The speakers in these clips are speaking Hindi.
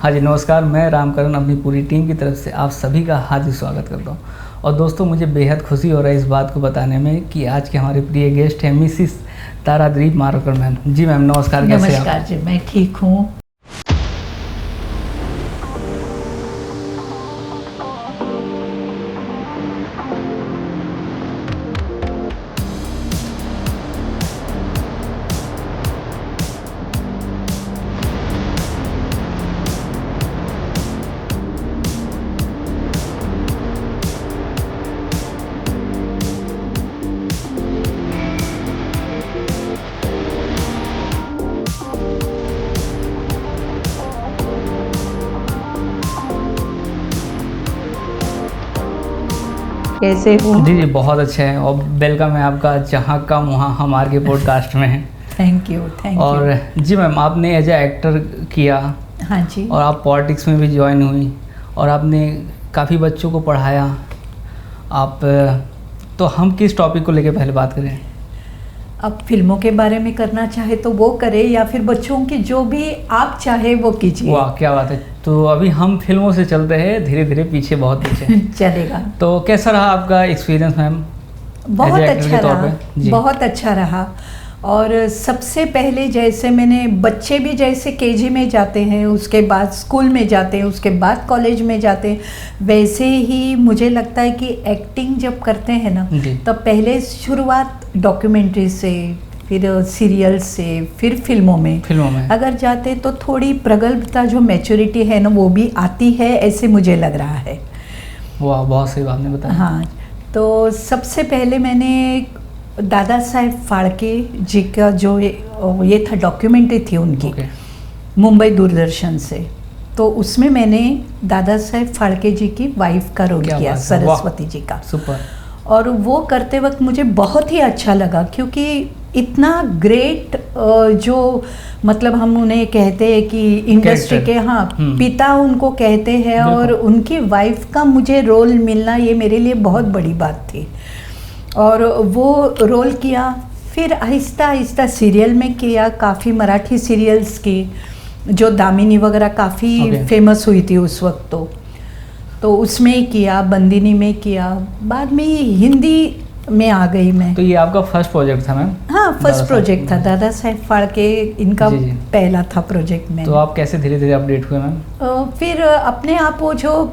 हाँ जी नमस्कार, मैं रामकरण अपनी पूरी टीम की तरफ से आप सभी का हार्दिक स्वागत करता हूँ। और दोस्तों, मुझे बेहद खुशी हो रहा है इस बात को बताने में कि आज के हमारे प्रिय गेस्ट हैं मिसिस ताराद्वीप मारकर मैम। जी मैम नमस्कार, कैसे हैं आप? नमस्कार जी, मैं ठीक हूँ। कैसे हो? जी जी बहुत अच्छा है और वेलकम है आपका जहाँ का वहाँ हमारे के पॉडकास्ट में है। Thank you. और जी मैम, आपने एज ए एक्टर किया। हाँ जी। और आप पॉलिटिक्स में भी ज्वाइन हुई और आपने काफ़ी बच्चों को पढ़ाया। आप तो हम किस टॉपिक को लेके पहले बात करें? अब फिल्मों के बारे में करना चाहे तो वो करे, या फिर बच्चों की जो भी आप चाहे वो कीजिए। वाह क्या बात है। तो अभी हम फिल्मों से चलते हैं, धीरे धीरे पीछे बहुत पीछे चलेगा। तो कैसा रहा आपका एक्सपीरियंस मैम? बहुत अच्छा रहा, बहुत अच्छा रहा। और सबसे पहले जैसे मैंने बच्चे भी जैसे केजी में जाते हैं, उसके बाद स्कूल में जाते हैं, उसके बाद कॉलेज में जाते हैं, वैसे ही मुझे लगता है कि एक्टिंग जब करते हैं ना तब पहले शुरुआत डॉक्यूमेंट्री से, फिर सीरियल से, फिर फिल्मों में अगर जाते तो थोड़ी प्रगल्भता जो मैच्योरिटी है ना वो भी आती है, ऐसे मुझे लग रहा है। वाह बहुत सही बात ने बताया। हाँ, तो सबसे पहले मैंने दादा साहेब फाड़के जी का जो ये था डॉक्यूमेंट्री थी उनकी, मुंबई दूरदर्शन से, तो उसमें मैंने दादा साहेब फाड़के जी की वाइफ का रोल किया, सरस्वती जी का। सुपर। और वो करते वक्त मुझे बहुत ही अच्छा लगा, क्योंकि इतना ग्रेट जो मतलब हम उन्हें कहते हैं कि इंडस्ट्री के पिता उनको कहते हैं, और उनकी वाइफ का मुझे रोल मिलना ये मेरे लिए बहुत बड़ी बात थी। और वो रोल किया, फिर आहिस्ता आहिस्ता सीरियल में किया, काफ़ी मराठी सीरियल्स की जो दामिनी वगैरह काफ़ी फेमस हुई थी उस वक्त, तो उसमें किया, बंदिनी में किया, बाद में हिंदी में आ गई मैं। तो ये आपका फर्स्ट प्रोजेक्ट था मैम? हाँ, फर्स्ट प्रोजेक्ट था, दादा साहेब फाड़के इनका पहला था प्रोजेक्ट में। तो आप कैसे धीरे धीरे अपडेट हुए मैम? फिर अपने आप वो जो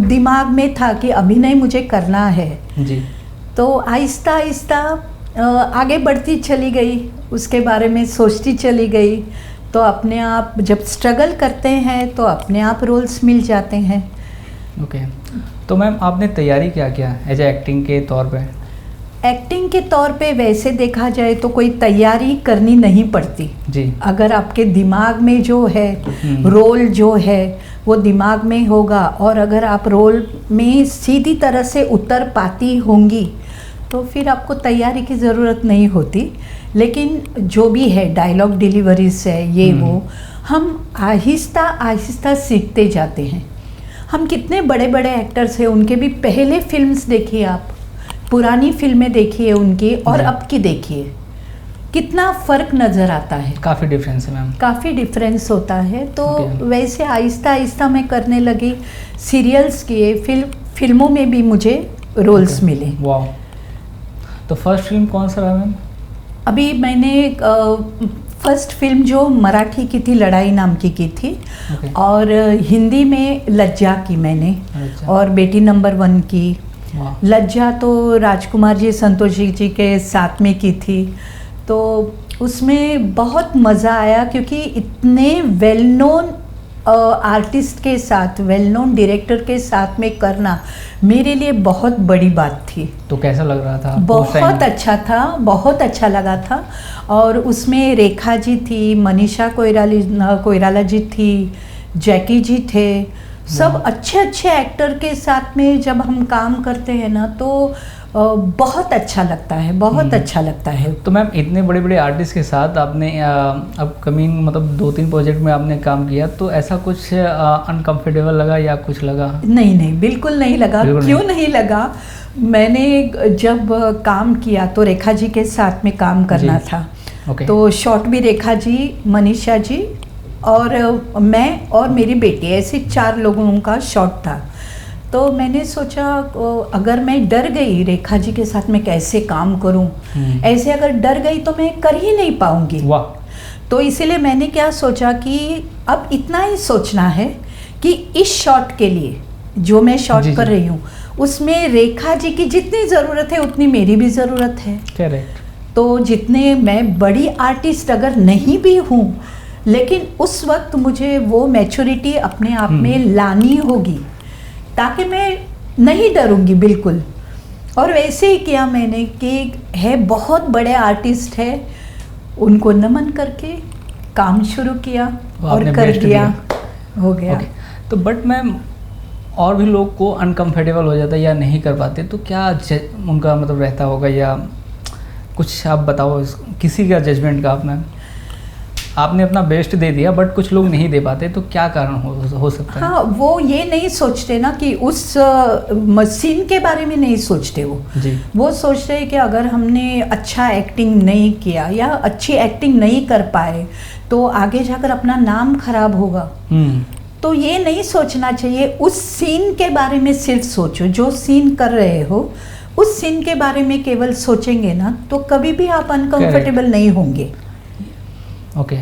दिमाग में था कि अभिनय मुझे करना है जी, तो आहिस्ता आहिस्ता आगे बढ़ती चली गई, उसके बारे में सोचती चली गई, तो अपने आप जब स्ट्रगल करते हैं तो अपने आप रोल्स मिल जाते हैं। ओके। तो मैम आपने तैयारी क्या किया एज ए एक्टिंग के तौर पे? एक्टिंग के तौर पे वैसे देखा जाए तो कोई तैयारी करनी नहीं पड़ती जी। अगर आपके दिमाग में जो है रोल जो है वो दिमाग में होगा, और अगर आप रोल में सीधी तरह से उतर पाती होंगी तो फिर आपको तैयारी की ज़रूरत नहीं होती। लेकिन जो भी है डायलॉग डिलीवरीज है ये वो, हम आहिस्ता आहिस्ता सीखते जाते हैं। हम कितने बड़े बड़े एक्टर्स हैं, उनके भी पहले फिल्म्स देखिए आप, पुरानी फिल्में देखिए उनकी और अब की देखिए, कितना फ़र्क नज़र आता है। काफ़ी डिफरेंस है मैम, काफ़ी डिफरेंस होता है। तो वैसे आहिस्ता आहिस्ता मैं करने लगी, सीरियल्स किए, फिल्मों में भी मुझे रोल्स मिले। वाह। तो फर्स्ट फिल्म कौन सा रहा मैम? अभी मैंने फर्स्ट फिल्म जो मराठी की थी लड़ाई नाम की थी, और हिंदी में लज्जा की मैंने, और बेटी नंबर 1 की। लज्जा तो राजकुमार जी संतोष जी के साथ में की थी, तो उसमें बहुत मज़ा आया, क्योंकि इतने वेल नोन आर्टिस्ट के साथ, वेल नोन डायरेक्टर के साथ में करना मेरे लिए बहुत बड़ी बात थी। तो कैसा लग रहा था? बहुत अच्छा था, बहुत अच्छा लगा था। और उसमें रेखा जी थी, मनीषा कोइराला जी थी, जैकी जी थे, सब अच्छे अच्छे एक्टर के साथ में जब हम काम करते हैं ना तो बहुत अच्छा लगता है, बहुत अच्छा लगता है। तो मैम इतने बड़े बड़े आर्टिस्ट के साथ आपने अपकमिंग मतलब 2-3 प्रोजेक्ट में आपने काम किया, तो ऐसा कुछ अनकंफर्टेबल लगा या कुछ लगा? नहीं, बिल्कुल नहीं लगा। क्यों नहीं लगा? मैंने जब काम किया तो रेखा जी के साथ में काम करना था, तो शॉट भी रेखा जी, मनीषा जी और मैं और मेरी बेटी, ऐसे 4 लोगों का शॉट था। तो मैंने सोचा अगर मैं डर गई रेखा जी के साथ मैं कैसे काम करूं, ऐसे अगर डर गई तो मैं कर ही नहीं पाऊंगी। वाह। तो इसीलिए मैंने क्या सोचा कि अब इतना ही सोचना है कि इस शॉट के लिए जो मैं शॉट कर रही हूँ उसमें रेखा जी की जितनी ज़रूरत है उतनी मेरी भी ज़रूरत है। करेक्ट। तो जितने मैं बड़ी आर्टिस्ट अगर नहीं भी हूँ, लेकिन उस वक्त मुझे वो मैच्योरिटी अपने आप में लानी होगी ताकि मैं नहीं डरूंगी बिल्कुल। और वैसे ही किया मैंने कि है बहुत बड़े आर्टिस्ट है, उनको नमन करके काम शुरू किया और कर दिया, हो गया। तो बट मैम और भी लोग को अनकंफर्टेबल हो जाता है या नहीं कर पाते, तो क्या उनका मतलब रहता होगा, या कुछ आप बताओ किसी का जजमेंट का। आपने अपना बेस्ट दे दिया बट कुछ लोग नहीं दे पाते, तो क्या कारण हो सकता है? हाँ, वो ये नहीं सोचते ना कि उस सीन के बारे में नहीं सोचते वो सोचते हैं कि अगर हमने अच्छा एक्टिंग नहीं किया या अच्छी एक्टिंग नहीं कर पाए तो आगे जाकर अपना नाम खराब होगा। तो ये नहीं सोचना चाहिए, उस सीन के बारे में सिर्फ सोचो, जो सीन कर रहे हो उस सीन के बारे में केवल सोचेंगे ना तो कभी भी आप अनकंफर्टेबल नहीं होंगे। ओके।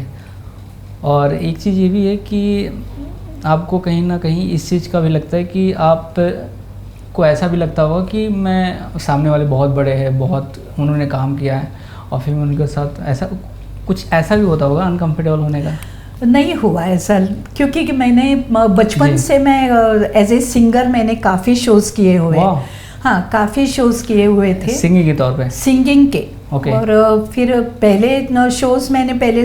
और एक चीज़ ये भी है कि आपको कहीं ना कहीं इस चीज़ का भी लगता है कि आप को ऐसा भी लगता होगा कि मैं सामने वाले बहुत बड़े हैं, बहुत उन्होंने काम किया है, और फिर उनके साथ ऐसा भी होता होगा अनकंफर्टेबल होने का? नहीं हुआ ऐसा, क्योंकि कि मैंने बचपन से मैं एज ए सिंगर मैंने काफ़ी शोज़ किए हुए। हाँ, काफ़ी शोज़ किए हुए थे सिंगिंग के तौर पे। सिंगिंग के। Okay. और फिर पहले शोज़ मैंने पहले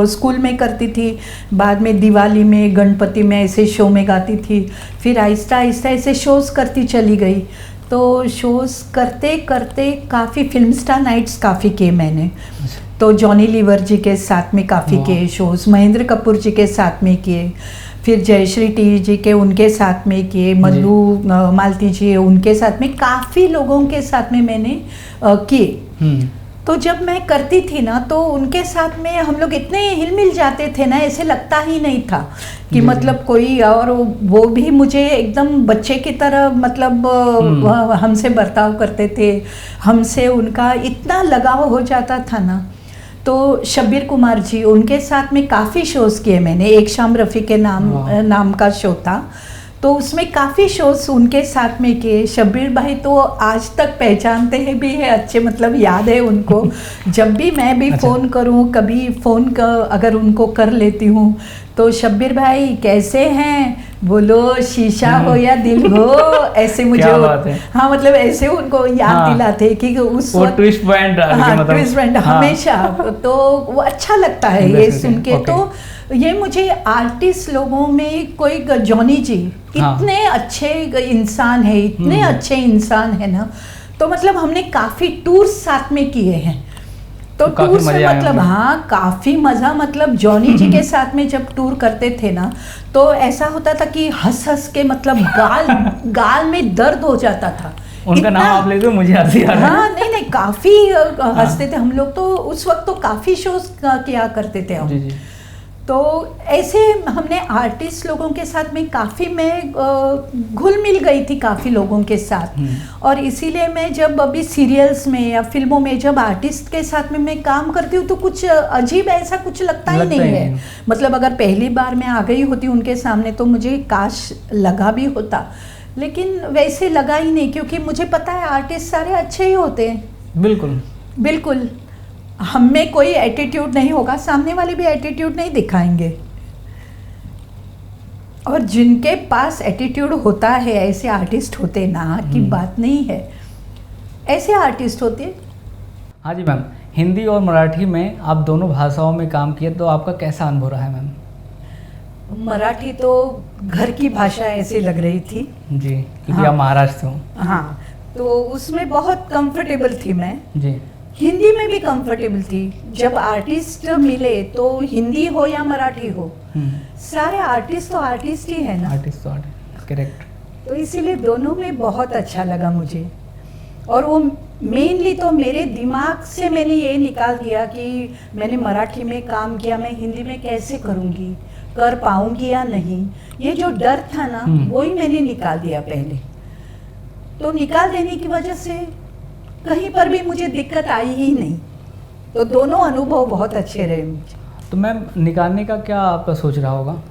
स्कूल में करती थी, बाद में दिवाली में, गणपति में ऐसे शो में गाती थी, फिर आहिस्ता आहिस्ता ऐसे शोज़ करती चली गई। तो शोज़ करते करते काफ़ी फिल्म स्टार नाइट्स काफ़ी किए मैंने। तो जॉनी लीवर जी के साथ में काफ़ी किए शोज़, महेंद्र कपूर जी के साथ में किए, फिर जयश्री टी जी के उनके साथ में किए, मल्लू मालती जी उनके साथ में, काफ़ी लोगों के साथ में मैंने किए। तो जब मैं करती थी ना तो उनके साथ में हम लोग इतने हिल मिल जाते थे ना, ऐसे लगता ही नहीं था कि मतलब कोई, और वो भी मुझे एकदम बच्चे की तरह मतलब हमसे बर्ताव करते थे, हमसे उनका इतना लगाव हो जाता था ना। तो शब्बीर कुमार जी उनके साथ में काफ़ी शोज़ किए मैंने, एक शाम रफ़ी के नाम का शो था, तो उसमें काफ़ी शोज़ उनके साथ में किए। शब्बीर भाई तो आज तक पहचानते हैं भी है अच्छे, मतलब याद है उनको। जब भी मैं भी फ़ोन करूं, कभी फ़ोन अगर उनको कर लेती हूं तो शब्बीर भाई कैसे हैं, बोलो शीशा हो या दिल हो, ऐसे मुझे हाँ मतलब ऐसे उनको याद दिलाते कि उस वक्त ट्विस्ट पॉइंट, ट्विस्ट पॉइंट हमेशा। तो वो अच्छा लगता है ये सुन के। तो ये मुझे आर्टिस्ट लोगों में कोई, जॉनी जी इतने अच्छे इंसान है, इतने अच्छे इंसान है ना, तो मतलब हमने काफ़ी टूर साथ में किए हैं। तो टूर से मतलब हाँ काफ़ी मज़ा, मतलब जॉनी जी के साथ में जब टूर करते थे ना तो ऐसा होता था कि हंस हंस के मतलब गाल में दर्द हो जाता था। उनका नाम आप ले दो, मुझे हंसी आ रहा है। हाँ नहीं काफ़ी हंसते थे हम लोग। तो उस वक्त तो काफ़ी शोज किया करते थे हम। तो ऐसे हमने आर्टिस्ट लोगों के साथ में काफ़ी मैं घुल मिल गई थी काफ़ी लोगों के साथ। और इसीलिए मैं जब अभी सीरियल्स में या फिल्मों में जब आर्टिस्ट के साथ में मैं काम करती हूँ तो कुछ अजीब ऐसा कुछ लगता ही नहीं है। मतलब अगर पहली बार मैं आ गई होती उनके सामने तो मुझे काश लगा भी होता, लेकिन वैसे लगा ही नहीं, क्योंकि मुझे पता है आर्टिस्ट सारे अच्छे ही होते हैं। बिल्कुल बिल्कुल, हम में कोई एटीट्यूड नहीं होगा, सामने वाले भी एटीट्यूड नहीं दिखाएंगे। और जिनके पास एटीट्यूड होता है, ऐसे आर्टिस्ट होते ना कि बात नहीं है, ऐसे आर्टिस्ट होते। हाँ जी मैम, हिंदी और मराठी में आप दोनों भाषाओं में काम किए, तो आपका कैसा अनुभव रहा है मैम? मराठी तो घर की भाषा ऐसे लग रही थी जी, क्योंकि आप महाराष्ट्र हो। हाँ, तो उसमें बहुत कंफर्टेबल थी मैं जी। हिंदी में भी कंफर्टेबल थी। जब आर्टिस्ट मिले तो हिंदी हो या मराठी हो, सारे आर्टिस्ट तो आर्टिस्ट ही है ना। आर्टिस्ट तो आर्टिस्ट, करेक्ट। तो इसीलिए दोनों में बहुत अच्छा लगा मुझे। और वो मेनली तो मेरे दिमाग से मैंने ये निकाल दिया कि मैंने मराठी में काम किया, मैं हिंदी में कैसे करूँगी। कर पाऊंगी या नहीं, ये जो डर था ना वही मैंने निकाल दिया पहले। तो निकाल देने की वजह से कहीं पर भी मुझे दिक्कत आई ही नहीं। तो दोनों अनुभव बहुत अच्छे रहे मुझे। तो मैम निकालने का क्या आपका सोच रहा होगा?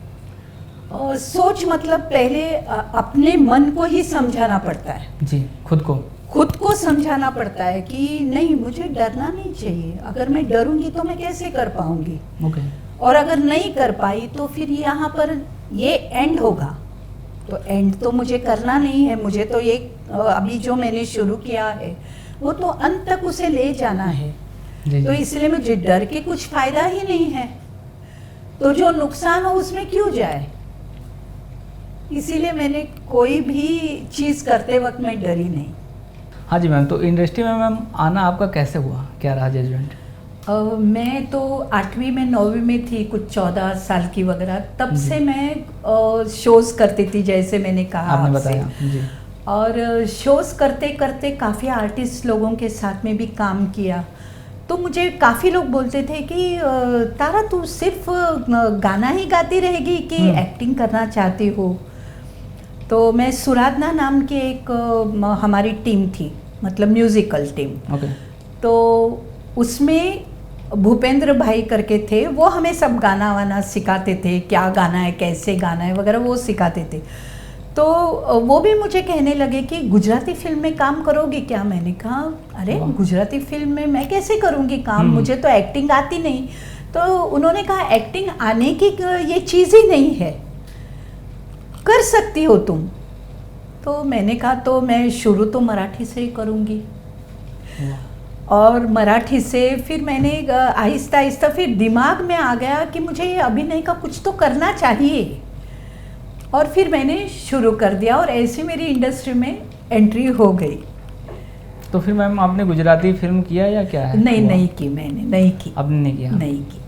सोच मतलब पहले अपने मन को ही समझाना पड़ता है। जी, खुद को समझाना पड़ता है कि नहीं, मुझे डरना नहीं चाहिए। अगर मैं डरूंगी तो मैं कैसे कर पाऊंगी। ओके। और अगर नहीं कर पाई तो फिर यहाँ पर ये एंड होगा। तो एंड तो मुझे करना नहीं है, मुझे तो ये अभी जो मैंने शुरू किया है वो तो अंत तक उसे ले जाना है। जी, तो इसलिए मुझे डर के कुछ फायदा ही नहीं है, तो जो नुकसान हो उसमें क्यों जाए। इसीलिए मैंने कोई भी चीज़ करते वक्त मैं डरी नहीं। हाँ जी मैम, तो इंडस्ट्री में मैम आना आपका कैसे हुआ, क्या रहा जजमेंट? मैं तो 8वीं में 9वीं में थी, कुछ 14 साल की वगैरह, तब से मैं शोज़ करती थी, जैसे मैंने कहा आपने आपसे। बताया जी। और शोज़ करते करते काफ़ी आर्टिस्ट लोगों के साथ में भी काम किया। तो मुझे काफ़ी लोग बोलते थे कि तारा तू सिर्फ गाना ही गाती रहेगी कि एक्टिंग करना चाहती हो। तो मैं सुराधना नाम की एक हमारी टीम थी, मतलब म्यूज़िकल टीम। ओके। तो उसमें भूपेंद्र भाई करके थे, वो हमें सब गाना वाना सिखाते थे, क्या गाना है, कैसे गाना है वगैरह वो सिखाते थे। तो वो भी मुझे कहने लगे कि गुजराती फिल्म में काम करोगी क्या? मैंने कहा अरे गुजराती फिल्म में मैं कैसे करूँगी काम, मुझे तो एक्टिंग आती नहीं। तो उन्होंने कहा एक्टिंग आने की ये चीज़ ही नहीं है, कर सकती हो तुम। तो मैंने कहा तो मैं शुरू तो मराठी से ही करूँगी। और मराठी से फिर मैंने आहिस्ता आहिस्ता फिर दिमाग में आ गया कि मुझे ये अभिनय का कुछ तो करना चाहिए, और फिर मैंने शुरू कर दिया और ऐसे मेरी इंडस्ट्री में एंट्री हो गई। तो फिर मैम आपने गुजराती फिल्म किया या क्या है? नहीं की, मैंने नहीं की। आपने नहीं किया? नहीं की।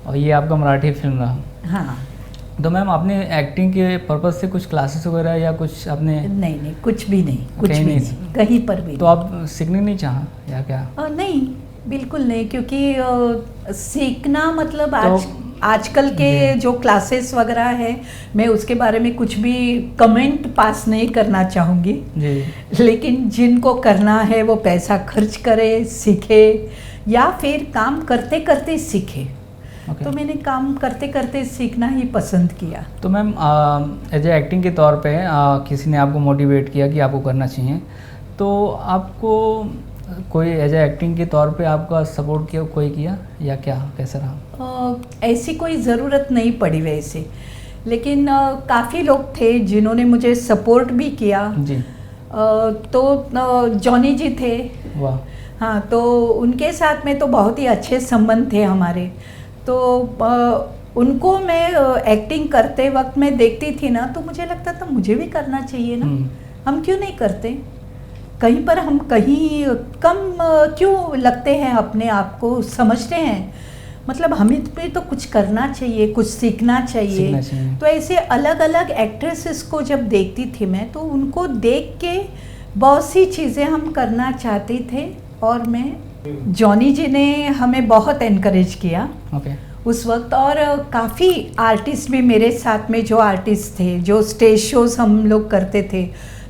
और ये आपका मराठी फिल्म रहा? हाँ। तो मैम आपने एक्टिंग के पर्पज़ से कुछ क्लासेस वगैरह या कुछ आपने? नहीं, कुछ भी नहीं, कुछ भी नहीं, कहीं पर भी। तो आप सीखने नहीं चाहा या क्या? नहीं, बिल्कुल नहीं, क्योंकि सीखना मतलब आजकल के जो क्लासेस वगैरह है, मैं उसके बारे में कुछ भी कमेंट पास नहीं करना चाहूँगी जी। लेकिन जिनको करना है वो पैसा खर्च करे, सीखे, या फिर काम करते करते सीखे। तो मैंने काम करते करते सीखना ही पसंद किया। तो मैम एज ए एक्टिंग के तौर पे किसी ने आपको मोटिवेट किया कि आपको करना चाहिए, तो आपको कोई एज ए एक्टिंग के तौर पे आपका सपोर्ट किया, कोई किया या क्या, कैसा रहा? ऐसी कोई ज़रूरत नहीं पड़ी वैसे, लेकिन काफ़ी लोग थे जिन्होंने मुझे सपोर्ट भी किया जी। तो जॉनी जी थे। वाह। हाँ, तो उनके साथ में तो बहुत ही अच्छे संबंध थे हमारे। तो उनको मैं एक्टिंग करते वक्त मैं देखती थी ना, तो मुझे लगता था मुझे भी करना चाहिए ना, हम क्यों नहीं करते। कहीं पर हम कहीं कम क्यों लगते हैं, अपने आप को समझते हैं, मतलब हमें पे तो कुछ करना चाहिए, कुछ सीखना चाहिए। तो ऐसे अलग अलग एक्ट्रेसेस को जब देखती थी मैं, तो उनको देख के बहुत सी चीज़ें हम करना चाहते थे। और मैं जॉनी जी ने हमें बहुत एनकरेज किया उस वक्त। और काफ़ी आर्टिस्ट भी मेरे साथ में, जो आर्टिस्ट थे, जो स्टेज शोज़ हम लोग करते थे,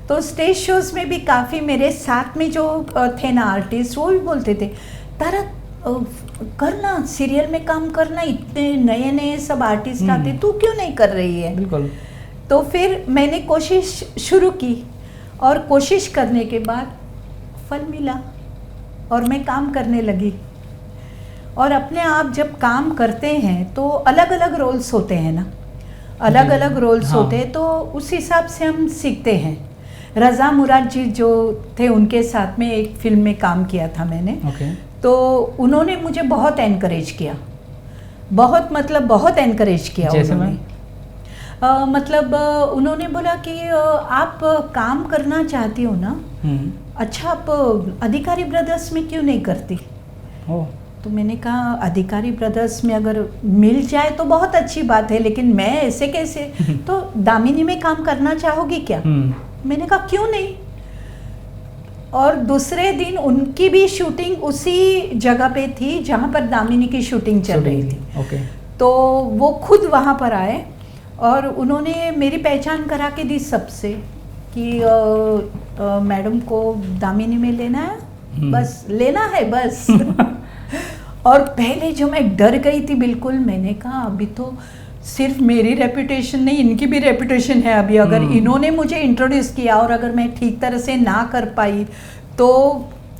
तो स्टेज शोज़ में भी काफ़ी मेरे साथ में जो थे ना आर्टिस्ट, वो भी बोलते थे तारा करना, सीरियल में काम करना, इतने नए नए सब आर्टिस्ट आते, तू क्यों नहीं कर रही है। बिल्कुल। तो फिर मैंने कोशिश शुरू की, और कोशिश करने के बाद फल मिला और मैं काम करने लगी। और अपने आप जब काम करते हैं तो अलग अलग रोल्स होते हैं ना, अलग अलग रोल्स होते हैं, तो उस हिसाब से हम सीखते हैं। रज़ा मुराद जी जो थे, उनके साथ में एक फिल्म में काम किया था मैंने। तो उन्होंने मुझे बहुत एनकरेज किया, बहुत मतलब बहुत एनकरेज किया उन्होंने। मतलब उन्होंने बोला कि आप काम करना चाहती हो ना, अच्छा आप अधिकारी ब्रदर्स में क्यों नहीं करती। तो मैंने कहा अधिकारी ब्रदर्स में अगर मिल जाए तो बहुत अच्छी बात है, लेकिन मैं ऐसे कैसे, तो दामिनी में काम करना चाहोगी क्या। मैंने कहा क्यों नहीं। और दूसरे दिन उनकी भी शूटिंग उसी जगह पे थी जहाँ पर दामिनी की शूटिंग चल रही थी। तो वो खुद वहाँ पर आए और उन्होंने मेरी पहचान करा के दी सबसे कि मैडम को दामिनी में लेना है, बस लेना है बस। और पहले जो मैं डर गई थी बिल्कुल, मैंने कहा अभी तो सिर्फ मेरी रेपुटेशन नहीं, इनकी भी रेपुटेशन है अभी, अगर इन्होंने मुझे इंट्रोड्यूस किया और अगर मैं ठीक तरह से ना कर पाई तो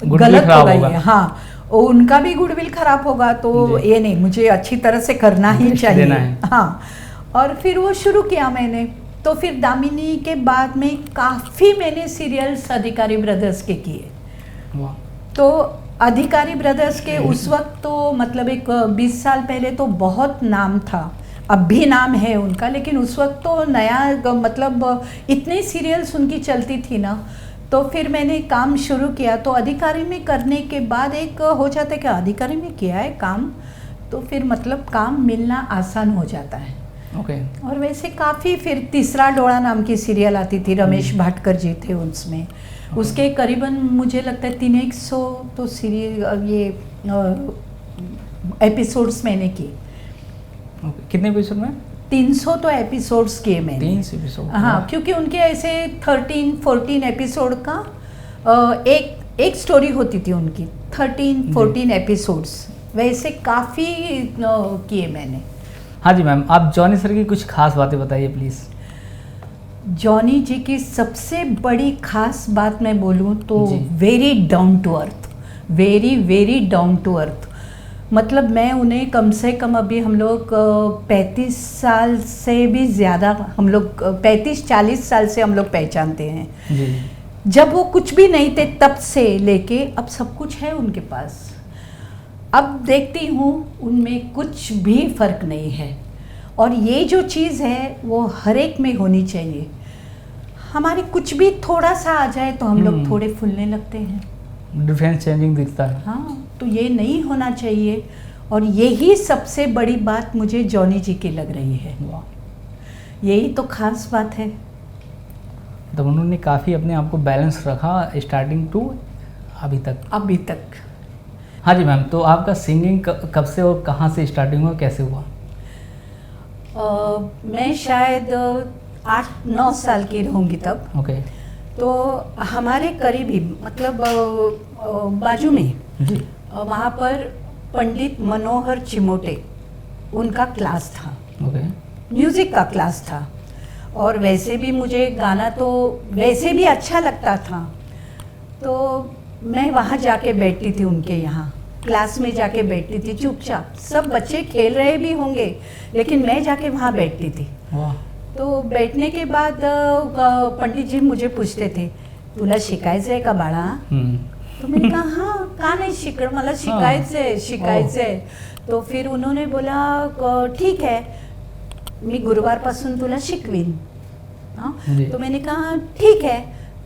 गलत हो गई है। हाँ, उनका भी गुडविल खराब होगा, तो ये नहीं, मुझे अच्छी तरह से करना ही चाहिए। हाँ, और फिर वो शुरू किया मैंने। तो फिर दामिनी के बाद में काफ़ी मैंने सीरियल्स अधिकारी ब्रदर्स के किए। तो अधिकारी ब्रदर्स के उस वक्त तो मतलब एक 20 साल पहले तो बहुत नाम था, अब भी नाम है उनका, लेकिन उस वक्त तो नया मतलब इतने सीरियल्स उनकी चलती थी ना। तो फिर मैंने काम शुरू किया। तो अधिकारी में करने के बाद एक हो जाता है कि अधिकारी में किया है काम, तो फिर मतलब काम मिलना आसान हो जाता है। ओके। और वैसे काफ़ी फिर तीसरा डोळा नाम की सीरियल आती थी, रमेश भाटकर जी थे उसमें। उसके करीबन मुझे लगता है 300 तो सीरियल ये एपिसोड्स मैंने किए। कितने एपिसोड में? 300 तो एपिसोड्स किए मैंने। 300 एपिसोड? हाँ, क्योंकि उनके ऐसे 13-14 एपिसोड का एक स्टोरी होती थी उनकी, 13-14 एपिसोड्स, वैसे काफ़ी किए मैंने। हाँ जी मैम, आप जॉनी सर की कुछ खास बातें बताइए प्लीज़। जॉनी जी की सबसे बड़ी खास बात मैं बोलूँ तो very down to earth, very down to earth. मतलब मैं उन्हें कम से कम अभी हम लोग 35 साल से भी ज़्यादा, हम लोग 35-40 साल से हम लोग पहचानते हैं जी। जब वो कुछ भी नहीं थे तब से लेके अब सब कुछ है उनके पास। अब देखती हूँ उनमें कुछ भी फर्क नहीं है, और ये जो चीज़ है वो हर एक में होनी चाहिए। हमारी कुछ भी थोड़ा सा आ जाए तो हम लोग थोड़े फूलने लगते हैं, डिफरेंस चेंजिंग दिखता है। हाँ, तो ये नहीं होना चाहिए, और यही सबसे बड़ी बात मुझे जॉनी जी की लग रही है। यही तो खास बात है। तो उन्होंने काफ़ी अपने आप को बैलेंस रखा स्टार्टिंग टू अभी तक। हाँ जी मैम, तो आपका सिंगिंग कब से और कहाँ से स्टार्टिंग हुआ, कैसे हुआ? मैं शायद 8-9 साल की रहूँगी तब। ओके। तो हमारे करीबी मतलब बाजू में जी, वहाँ पर पंडित मनोहर चिमोटे, उनका क्लास था। ओके। म्यूज़िक का क्लास था, और वैसे भी मुझे गाना तो वैसे भी अच्छा लगता था, तो मैं वहाँ जाके बैठती थी उनके यहाँ क्लास में जाके बैठती थी चुपचाप। सब बच्चे खेल रहे भी होंगे लेकिन मैं जाके वहाँ बैठती थी। वाह। तो बैठने के बाद पंडित जी मुझे पूछते थे, तुला शिकायचं आहे का बाळा? तो मैंने कहा हाँ, का नहीं शिकण, मला शिकायचं है। तो फिर उन्होंने बोला ठीक है, मी गुरुवारपासून तुला शिकवीन। हाँ, तो मैंने कहा ठीक है।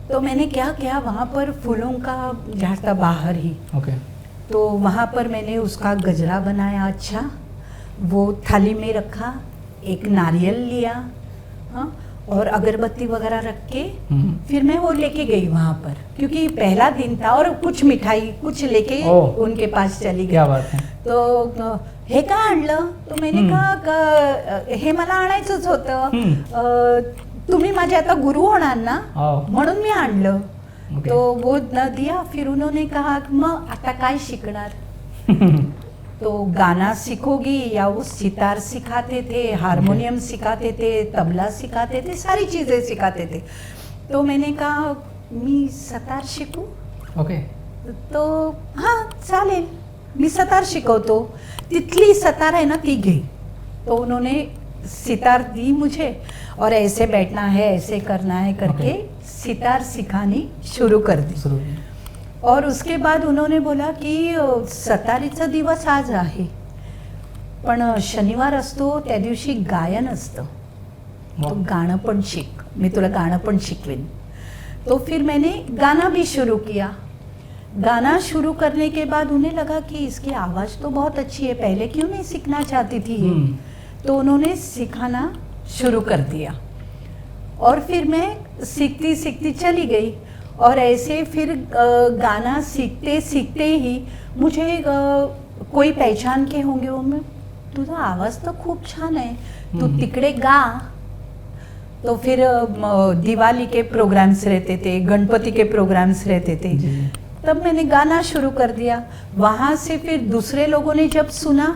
तो मैंने क्या किया, वहाँ पर फूलों का झाड़ था बाहर ही। ओके। तो वहाँ पर मैंने उसका गजरा बनाया, अच्छा वो थाली में रखा, एक नारियल लिया, हाँ, और अगरबत्ती वगैरह रख के फिर मैं वो लेके गई वहाँ पर, क्योंकि पहला दिन था, और कुछ मिठाई कुछ लेके उनके पास चली गई। क्या बात है। तो हे का आणलं? तो मैंने कहा हे मला आणायचंच होतं, तुम्ही माझे आता गुरु होणार ना, म्हणून मी आणलं। तो वो न दिया। फिर उन्होंने कहा मग आता काय शिकणार? तो गाना सीखोगी, या वो सितार सिखाते थे, हारमोनियम सिखाते थे, तबला सिखाते थे, सारी चीज़ें सिखाते थे। तो मैंने कहा मी सतार शिकू? ओके। तो हाँ चालेल, मी सतार शिकवतो। तिथली सतार है ना ती घे। तो उन्होंने सितार दी मुझे, और ऐसे बैठना है, ऐसे करना है करके सितार सिखानी शुरू कर दी। और उसके बाद उन्होंने बोला की सतारीचा दिवस आज आहे, पण शनिवार असतो त्या दिवशी गायन असतं, तो गाणं पण शिक, मी तुला गाणं पण शिकवेन। तो फिर मैंने गाना भी शुरू किया। गाना शुरू करने के बाद उन्हें लगा कि इसकी आवाज़ तो बहुत अच्छी है, पहले क्यों नहीं सीखना चाहती थी ये? तो उन्होंने सिखाना शुरू कर दिया, और फिर मैं सीखती सीखती चली गई। और ऐसे फिर गाना सीखते सीखते ही मुझे कोई पहचान के होंगे उनमें, तुझा आवाज तर खूप छान आहे, तू तिकडे गा. तो फिर दिवाली के प्रोग्राम्स रहते थे, गणपति के प्रोग्राम्स रहते थे, तब मैंने गाना शुरू कर दिया. वहाँ से फिर दूसरे लोगों ने जब सुना,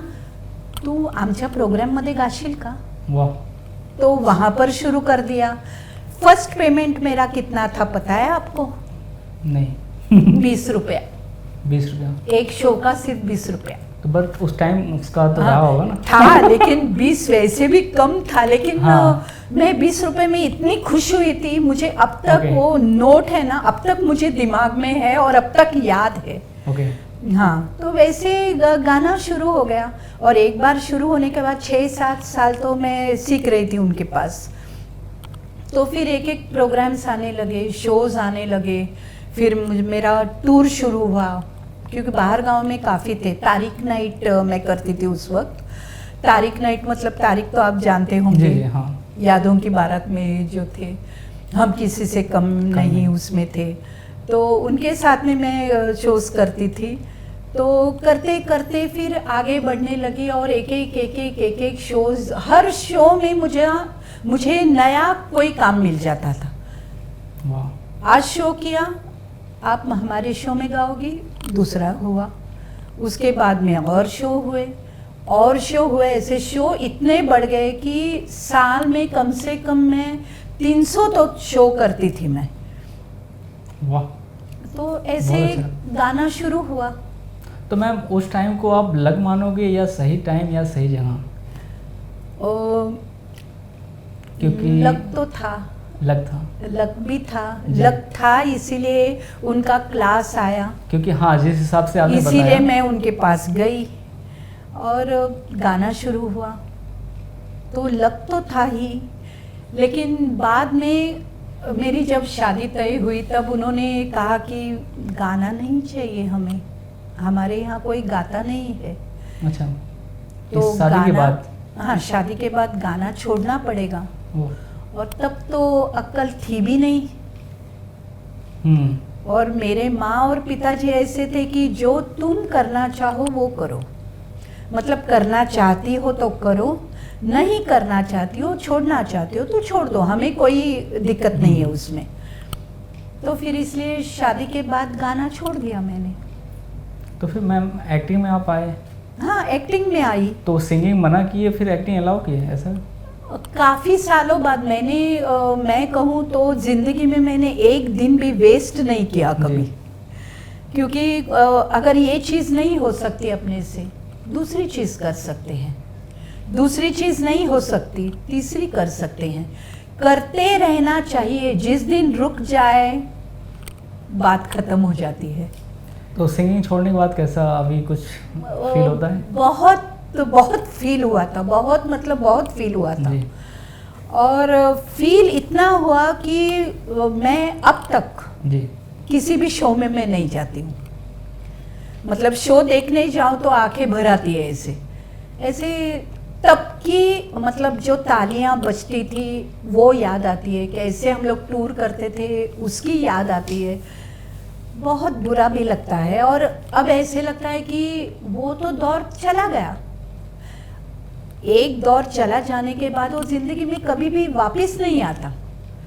तू आमच्या प्रोग्राममध्ये गाशील का, वाह. तो वहाँ पर शुरू कर दिया. फर्स्ट पेमेंट मेरा कितना था पता है आपको? नहीं. 20 रुपया. 20 रुपया एक शो का सिर्फ 20 रुपया. तो बट उस टाइम उसका तो रहा होगा ना. था, लेकिन 20 वैसे भी कम था, लेकिन हाँ. मैं 20 रुपए में इतनी खुश हुई थी. मुझे अब तक Okay. वो नोट है ना, अब तक मुझे दिमाग में है और अब तक याद है. ओके. हाँ, तो वैसे गाना शुरू हो गया. और एक बार शुरू होने के बाद 6-7 साल तो मैं सीख रही थी उनके पास. तो फिर एक एक प्रोग्राम्स आने लगे, शोज आने लगे. फिर मेरा टूर शुरू हुआ, क्योंकि बाहर गांव में काफ़ी थे. तारिक नाइट मैं करती थी उस वक्त. तारिक नाइट मतलब तारिक तो आप जानते होंगे. जी, हाँ. यादों की बारात में जो थे, हम किसी से कम नहीं उसमें थे. तो उनके साथ में मैं शोज करती थी. तो करते करते फिर आगे बढ़ने लगी और एक एक शोज, हर शो में मुझे नया कोई काम मिल जाता था. वाह. आज शो किया, आप हमारे शो में गाओगी, दूसरा हुआ. उसके बाद में और शो हुए, और शो हुए. ऐसे शो इतने बढ़ गए कि साल में कम से कम मैं 300 तो शो करती थी मैं. वाह. तो ऐसे बहुत अच्छा. गाना शुरू हुआ. तो मैम उस टाइम को आप लग मानोगे या सही टाइम या सही जगह? क्योंकि लग तो था, लग था. लग भी था, जी. लग था, इसीलिए उनका क्लास आया, क्योंकि हाँ जिस हिसाब से आपने इसीलिए बताया. मैं उनके पास गई और गाना शुरू हुआ. तो लग तो था ही, लेकिन बाद में मेरी जब शादी तय हुई तब उन्होंने कहा कि गाना नहीं चाहिए हमें, हमारे यहाँ कोई गाता नहीं है. अच्छा. तो इस शादी के गाना- बाद? हाँ, शादी के बाद गाना छोड़ना पड़ेगा. वो. और तब तो अक्ल थी भी नहीं. और मेरे माँ और पिताजी ऐसे थे कि जो तुम करना चाहो वो करो. मतलब करना चाहती हो तो करो, नहीं करना चाहती हो, छोड़ना चाहती हो तो छोड़ दो, हमें कोई दिक्कत नहीं है उसमें. तो फिर इसलिए शादी के बाद गाना छोड़ दिया मैंने. तो फिर मैम एक्टिंग में आप आए हाँ, एक्टिंग में आई. तो सिंगिंग मना किए, फिर एक्टिंग अलाउ किए, ऐसा? काफ़ी सालों बाद मैंने मैं कहूँ तो ज़िंदगी में मैंने एक दिन भी वेस्ट नहीं किया कभी. जी. क्योंकि अगर ये चीज़ नहीं हो सकती अपने से, दूसरी चीज़ कर सकते हैं. दूसरी चीज़ नहीं हो सकती, तीसरी कर सकते हैं. करते रहना चाहिए. जिस दिन रुक जाए बात ख़त्म हो जाती है. तो सिंगिंग छोड़ने के बाद कैसा अभी कुछ फील होता है? बहुत फील हुआ था, बहुत फील हुआ था. जी. और फील इतना हुआ कि मैं अब तक जी. किसी भी शो में मैं नहीं जाती हूँ. मतलब शो देखने जाऊँ तो आंखें भर आती है ऐसे तब की, मतलब जो तालियां बजती थी वो याद आती है. कैसे हम लोग टूर करते थे उसकी याद आती है. बहुत बुरा भी लगता है और अब ऐसे लगता है कि वो तो दौर चला गया. एक दौर चला जाने के बाद वो जिंदगी में कभी भी वापस नहीं आता.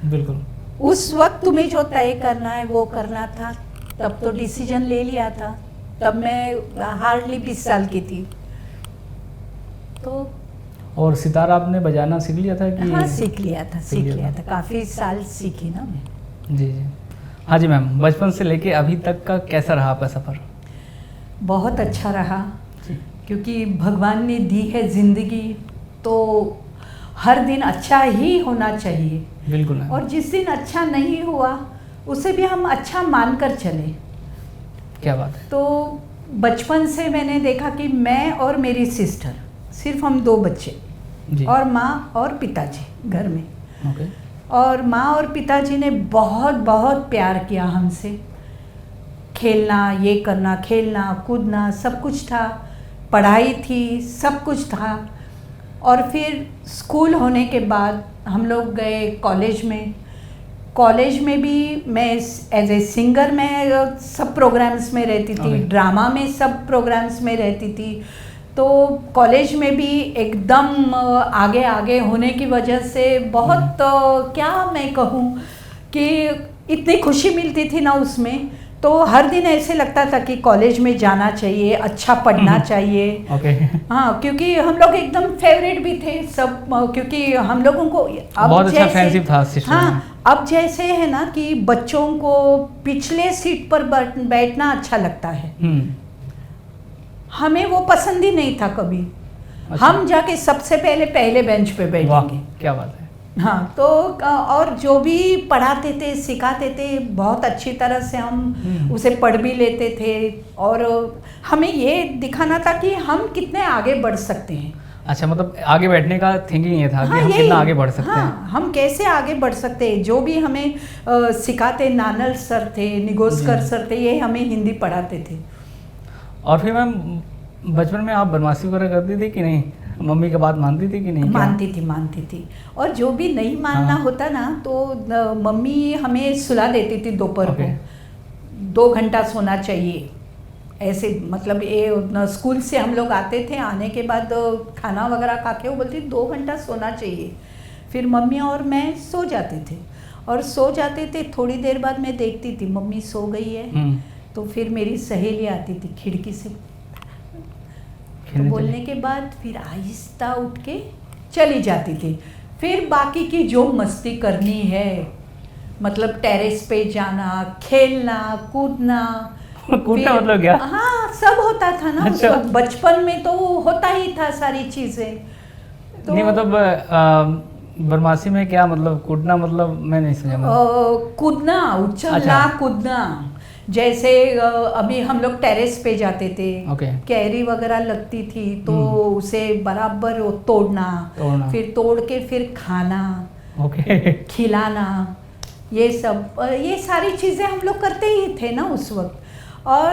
बिल्कुल. उस वक्त तुम्हें जो तय करना है वो करना था. तब तो डिसीजन ले लिया था. तब मैं हार्डली 20 साल की थी. तो और सितार आपने बजाना सीख लिया था कि? हाँ, सीख लिया था. काफ़ी साल सीखी ना मैं. जी जी. हाँ जी मैम, बचपन से लेके अभी तक का कैसा रहा आपका सफ़र? बहुत अच्छा रहा, जी. क्योंकि भगवान ने दी है ज़िंदगी तो हर दिन अच्छा ही होना चाहिए. बिल्कुल मैम. और जिस दिन अच्छा नहीं हुआ उसे भी हम अच्छा मानकर चले. क्या बात है. तो बचपन से मैंने देखा कि मैं और मेरी सिस्टर, सिर्फ हम 2 बच्चे, जी. और माँ और पिताजी घर में. ओके. और माँ और पिताजी ने बहुत बहुत प्यार किया हमसे. खेलना, ये करना, खेलना कूदना सब कुछ था. पढ़ाई थी, सब कुछ था. और फिर स्कूल होने के बाद हम लोग गए कॉलेज में. कॉलेज में भी मैं एज ए सिंगर मैं सब प्रोग्राम्स में रहती थी. Okay. ड्रामा में सब प्रोग्राम्स में रहती थी. तो कॉलेज में भी एकदम आगे आगे होने की वजह से बहुत क्या मैं कहूँ कि इतनी खुशी मिलती थी ना उसमें, तो हर दिन ऐसे लगता था कि कॉलेज में जाना चाहिए, अच्छा पढ़ना चाहिए। हाँ, क्योंकि हम लोग एकदम फेवरेट भी थे सब, क्योंकि हम लोगों को अब बहुत अच्छा फ्रेंडशिप था सिस्टम में। हाँ, अब जैसे है ना कि बच्चों को पिछले सीट पर बैठना अच्छा लगता है, हमें वो पसंद ही नहीं था कभी। अच्छा। हम जाके सबसे पहले बेंच पे बैठेंगे। क्या बात है। हाँ, तो और जो भी पढ़ाते थे सिखाते थे बहुत अच्छी तरह से हम उसे पढ़ भी लेते थे, और हमें ये दिखाना था कि हम कितने आगे बढ़ सकते हैं। अच्छा, मतलब आगे बैठने का थिंकिंग ये था हाँ, कि हम कितना आगे बढ़ सकते हैं। हम कैसे आगे बढ़ सकते हैं, जो भी हमें सिखाते, नानल सर थे, निगोस्कर सर थे, ये हमें हिंदी पढ़ाते थे। और फिर मैम बचपन में आप बदमाशी वगैरह करती थी कि नहीं? मम्मी की बात मानती थी कि नहीं? मानती थी। और जो भी नहीं मानना होता ना, तो मम्मी हमें सुला देती थी दोपहर को, 2 घंटा सोना चाहिए ऐसे। मतलब ये स्कूल से हम लोग आते थे, आने के बाद खाना वगैरह खा के वो बोलती 2 घंटा सोना चाहिए। फिर मम्मी और मैं सो जाते थे, और सो जाते थे, थोड़ी देर बाद मैं देखती थी मम्मी सो गई है, तो फिर मेरी सहेली आती थी खिड़की से, तो बोलने के बाद फिर आहिस्ता उठ के चली जाती थी। फिर बाकी की जो मस्ती करनी है, मतलब टेरेस पे जाना, खेलना, कूदना। मतलब क्या? हाँ, सब होता था ना। अच्छा। बचपन में तो होता ही था सारी चीजें। तो नहीं मतलब बदमाशी में क्या मतलब कूदना, मतलब मैं नहीं समझा। कूदना, उछलना, कूदना। जैसे अभी हम लोग टेरेस पे जाते थे, कैरी वगैरह लगती थी तो उसे बराबर तोड़ना, फिर तोड़ के फिर खाना, खिलाना, ये सब, ये सारी चीज़ें हम लोग करते ही थे ना उस वक्त। और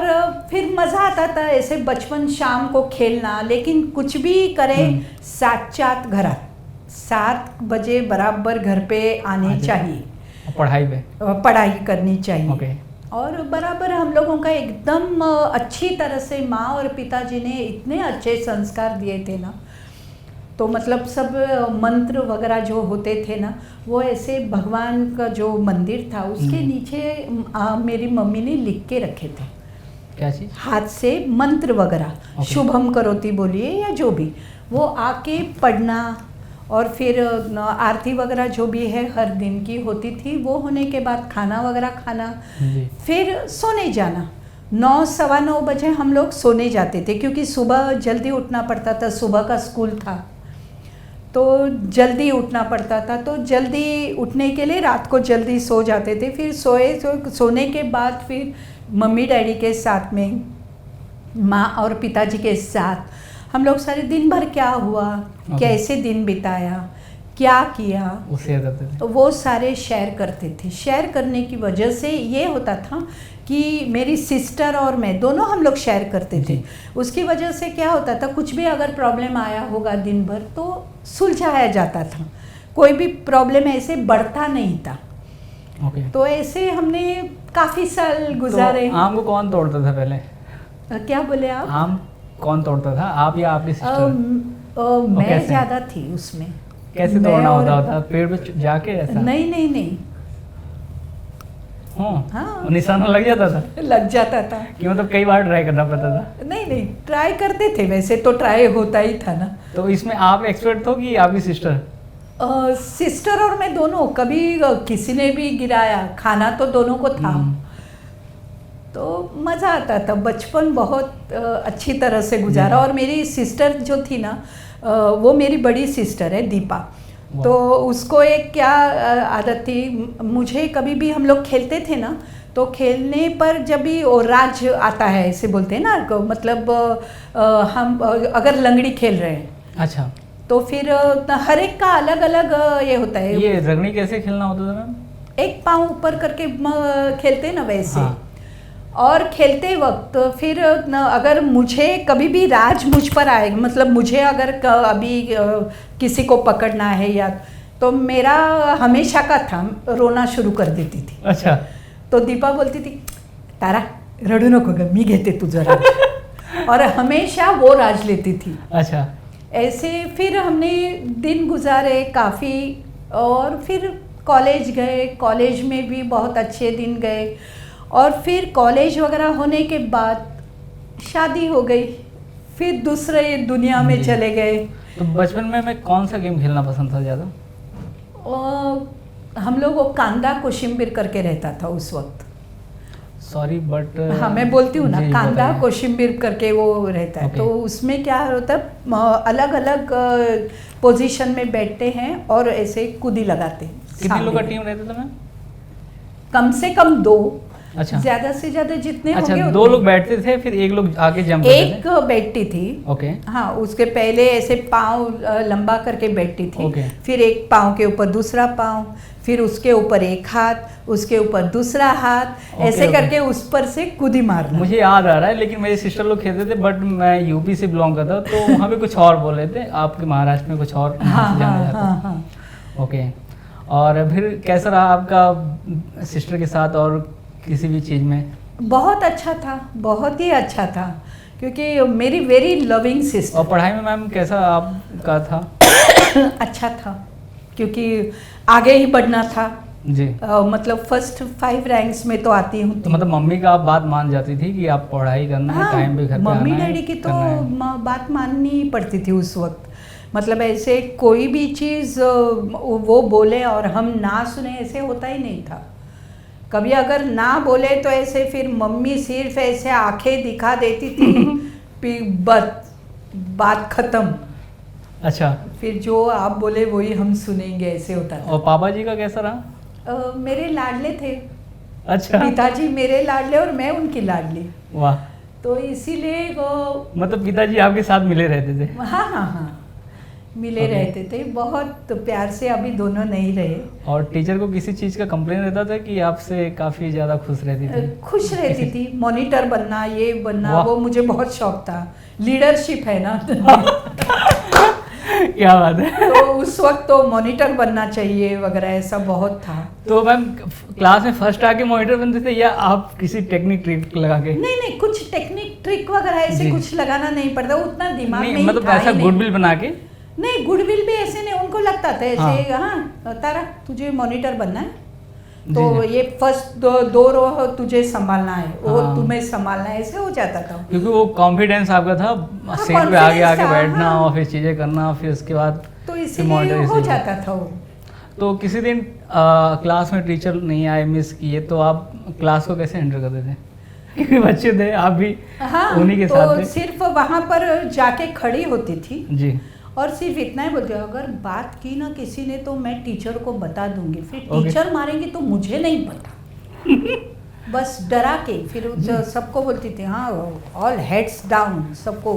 फिर मज़ा आता था ऐसे बचपन, शाम को खेलना। लेकिन कुछ भी करें, 7 बजे बराबर घर पे आने चाहिए, पढ़ाई करनी चाहिए। और बराबर हम लोगों का एकदम अच्छी तरह से माँ और पिताजी ने इतने अच्छे संस्कार दिए थे ना, तो मतलब सब मंत्र वगैरह जो होते थे ना, वो ऐसे भगवान का जो मंदिर था उसके नीचे मेरी मम्मी ने लिख के रखे थे। क्या चीज़? हाथ से मंत्र वगैरह, शुभम करोति बोलिए या जो भी, वो आके पढ़ना। और फिर आरती वगैरह जो भी है हर दिन की होती थी, वो होने के बाद खाना वगैरह खाना, फिर सोने जाना। 9, सवा 9 बजे हम लोग सोने जाते थे, क्योंकि सुबह जल्दी उठना पड़ता था, सुबह का स्कूल था तो जल्दी उठना पड़ता था। तो जल्दी उठने के लिए रात को जल्दी सो जाते थे। फिर सोने के बाद फिर मम्मी डैडी के साथ में, माँ और पिताजी के साथ हम लोग सारे दिन भर क्या हुआ, कैसे दिन बिताया, क्या किया, तो वो सारे शेयर करते थे। शेयर करने की वजह से ये होता था कि मेरी सिस्टर और मैं दोनों हम लोग शेयर करते थे। उसकी वजह से क्या होता था, कुछ भी अगर प्रॉब्लम आया होगा दिन भर तो सुलझाया जाता था, कोई भी प्रॉब्लम ऐसे बढ़ता नहीं था। तो ऐसे हमने काफ़ी साल गुजारे। तो आम को कौन तोड़ता था पहले? क्या बोले आप? आम कौन तोड़ता था, आप या आपकी सिस्टर? मैं ज़्यादा थी उसमें। कैसे तोड़ना होता था? पेड़ पे जाके ऐसा? नहीं। हाँ, निशाना लग जाता था? लग जाता था कि मतलब कई बार ट्राई करना पड़ता था? नहीं, ट्राई करते थे, वैसे तो ट्राई होता ही था ना। तो इसमें आप एक्सपर्ट हो कि आपकी सिस्टर? सिस्टर और मैं दोनों। कभी किसी ने भी गिराया, खाना तो दोनों को था। तो मज़ा आता था। बचपन बहुत अच्छी तरह से गुजारा। और मेरी सिस्टर जो थी ना, वो मेरी बड़ी सिस्टर है दीपा। तो उसको एक क्या आदत थी, मुझे कभी भी हम लोग खेलते थे ना, तो खेलने पर जब भी राज आता है ऐसे बोलते हैं ना, मतलब हम अगर लंगड़ी खेल रहे हैं, अच्छा, तो फिर हर एक का अलग अलग ये होता है। ये रगड़ी कैसे खेलना होता था मैम? एक पाँव ऊपर करके खेलते ना वैसे। और खेलते वक्त फिर अगर मुझे कभी भी राज मुझ पर आएगा, मतलब मुझे अगर अभी किसी को पकड़ना है या, तो मेरा हमेशा का था, रोना शुरू कर देती थी। अच्छा। तो दीपा बोलती थी, तारा रडू नको ग, मी घेते तुझं राज। और हमेशा वो राज लेती थी। अच्छा। ऐसे फिर हमने दिन गुजारे काफ़ी, और फिर कॉलेज गए, कॉलेज में भी बहुत अच्छे दिन गए, और फिर कॉलेज वगैरह होने के बाद शादी हो गई, फिर दूसरे दुनिया में चले गए। तो बचपन में मैं कौन सा गेम खेलना पसंद था ज़्यादा? हम लोग वो कांदा कोशिम्बीर करके रहता था उस वक्त। सॉरी बट हाँ मैं बोलती हूँ ना, कांदा बताइए। कोशिम्बीर करके वो रहता है। Okay. तो उसमें क्या होता है, अलग अलग पोजीशन में बैठते हैं और ऐसे कूदी लगाते हैं। कितने लोग का सामने। टीम रहता था मैम? कम से कम 2। अच्छा। ज्यादा से ज्यादा जितने अच्छा, होंगे 2 लोग बैठते थे, फिर एक लोग आके जंप करते एक बैठती थी। ओके। हाँ, उसके पहले ऐसे पाँव लंबा करके बैठती थी। Okay. फिर एक पाँव के ऊपर दूसरा पाँव, फिर उसके ऊपर एक हाथ, उसके ऊपर दूसरा हाथ, ऐसे okay. करके उस पर से कूदी मारना। मुझे याद आ रहा है, लेकिन मेरे सिस्टर लोग खेलते थे, बट मैं यूपी से बिलोंग करता हूँ, तो वहाँ पे कुछ और बोल रहे थे, आपके महाराष्ट्र में कुछ और नाम हाँ से जाना हाँ जाता हाँ है। हाँ। ओके। और फिर कैसा रहा आपका सिस्टर के साथ और किसी भी चीज़ में? बहुत अच्छा था, बहुत ही अच्छा था, क्योंकि मेरी वेरी लविंग और सिस्टर। पढ़ाई में मैम कैसा आपका था? अच्छा था, क्योंकि आगे ही बढ़ना था। जी। मतलब फर्स्ट 5 रैंक्स में तो आती हूँ। तो मतलब मम्मी का आप बात मान जाती थी कि आप पढ़ाई करना है, टाइम पे घर पे मम्मी आना है, डैडी की तो करना है। बात माननी पड़ती थी उस वक्त। मतलब ऐसे कोई भी चीज़ वो बोले और हम ना सुने, ऐसे होता ही नहीं था। कभी अगर ना बोले तो ऐसे फिर मम्मी सिर्फ ऐसे आंखें दिखा देती थी, फिर बस बात खत्म। अच्छा। फिर जो आप बोले वही हम सुनेंगे, ऐसे होता था। और पापा जी का कैसा रहा? मेरे लाडले थे। अच्छा। पिताजी मेरे लाडले और मैं उनकी लाडली। वाह। तो इसीलिए मतलब पिताजी आपके साथ मिले रहते थे? हाँ हाँ हाँ, मिले Okay. रहते थे बहुत प्यार से। अभी दोनों नहीं रहे। और टीचर को किसी चीज़ का कंप्लेन रहता था कि आपसे काफ़ी ज़्यादा खुश रहती थी? खुश रहती थी। मॉनिटर बनना, ये बनना, वाह। वो मुझे बहुत शौक था। लीडरशिप है ना। क्या बात है। तो उस वक्त तो मॉनिटर बनना चाहिए वगैरह, ऐसा बहुत था। तो मैम क्लास में फर्स्ट आके मॉनिटर बनते थे या आप किसी टेक्निक ट्रिक लगा के? नहीं नहीं, कुछ टेक्निक ट्रिक वगैरह ऐसे जी। कुछ लगाना नहीं पड़ता, उतना दिमाग में नहीं, ही मतलब था ऐसा ही नहीं। गुडविल बना के? नहीं, गुडविल भी ऐसे नहीं, उनको लगता था ऐसे, हाँ तारा तुझे मॉनिटर बनना है, तो जी। ये फर्स्ट 2 रो तुझे संभालना है, वो हाँ। तुम्हें संभालना है, ऐसे हो जाता था। क्योंकि वो कॉन्फिडेंस आपका था, सीट पे आगे confidence आगे था, बैठना हाँ। और फिर चीज़ें करना, फिर उसके बाद तो फिर इसीलिए monitor हो इसी- जाता था वो। तो किसी दिन क्लास में टीचर नहीं आए, मिस किए, तो आप क्लास को कैसे हैंडल करते थे? क्योंकि बच्चे थे, आप भी हाँ, उन्हीं के साथ तो थे। सिर्फ वहाँ पर जाके खड़ी होती थी जी। और सिर्फ इतना ही बोलती, अगर बात की ना किसी ने तो मैं टीचर को बता दूंगी, फिर Okay. टीचर मारेंगे तो मुझे नहीं पता। बस डरा के फिर सबको बोलती थी, हाँ ऑल हेड्स डाउन, सबको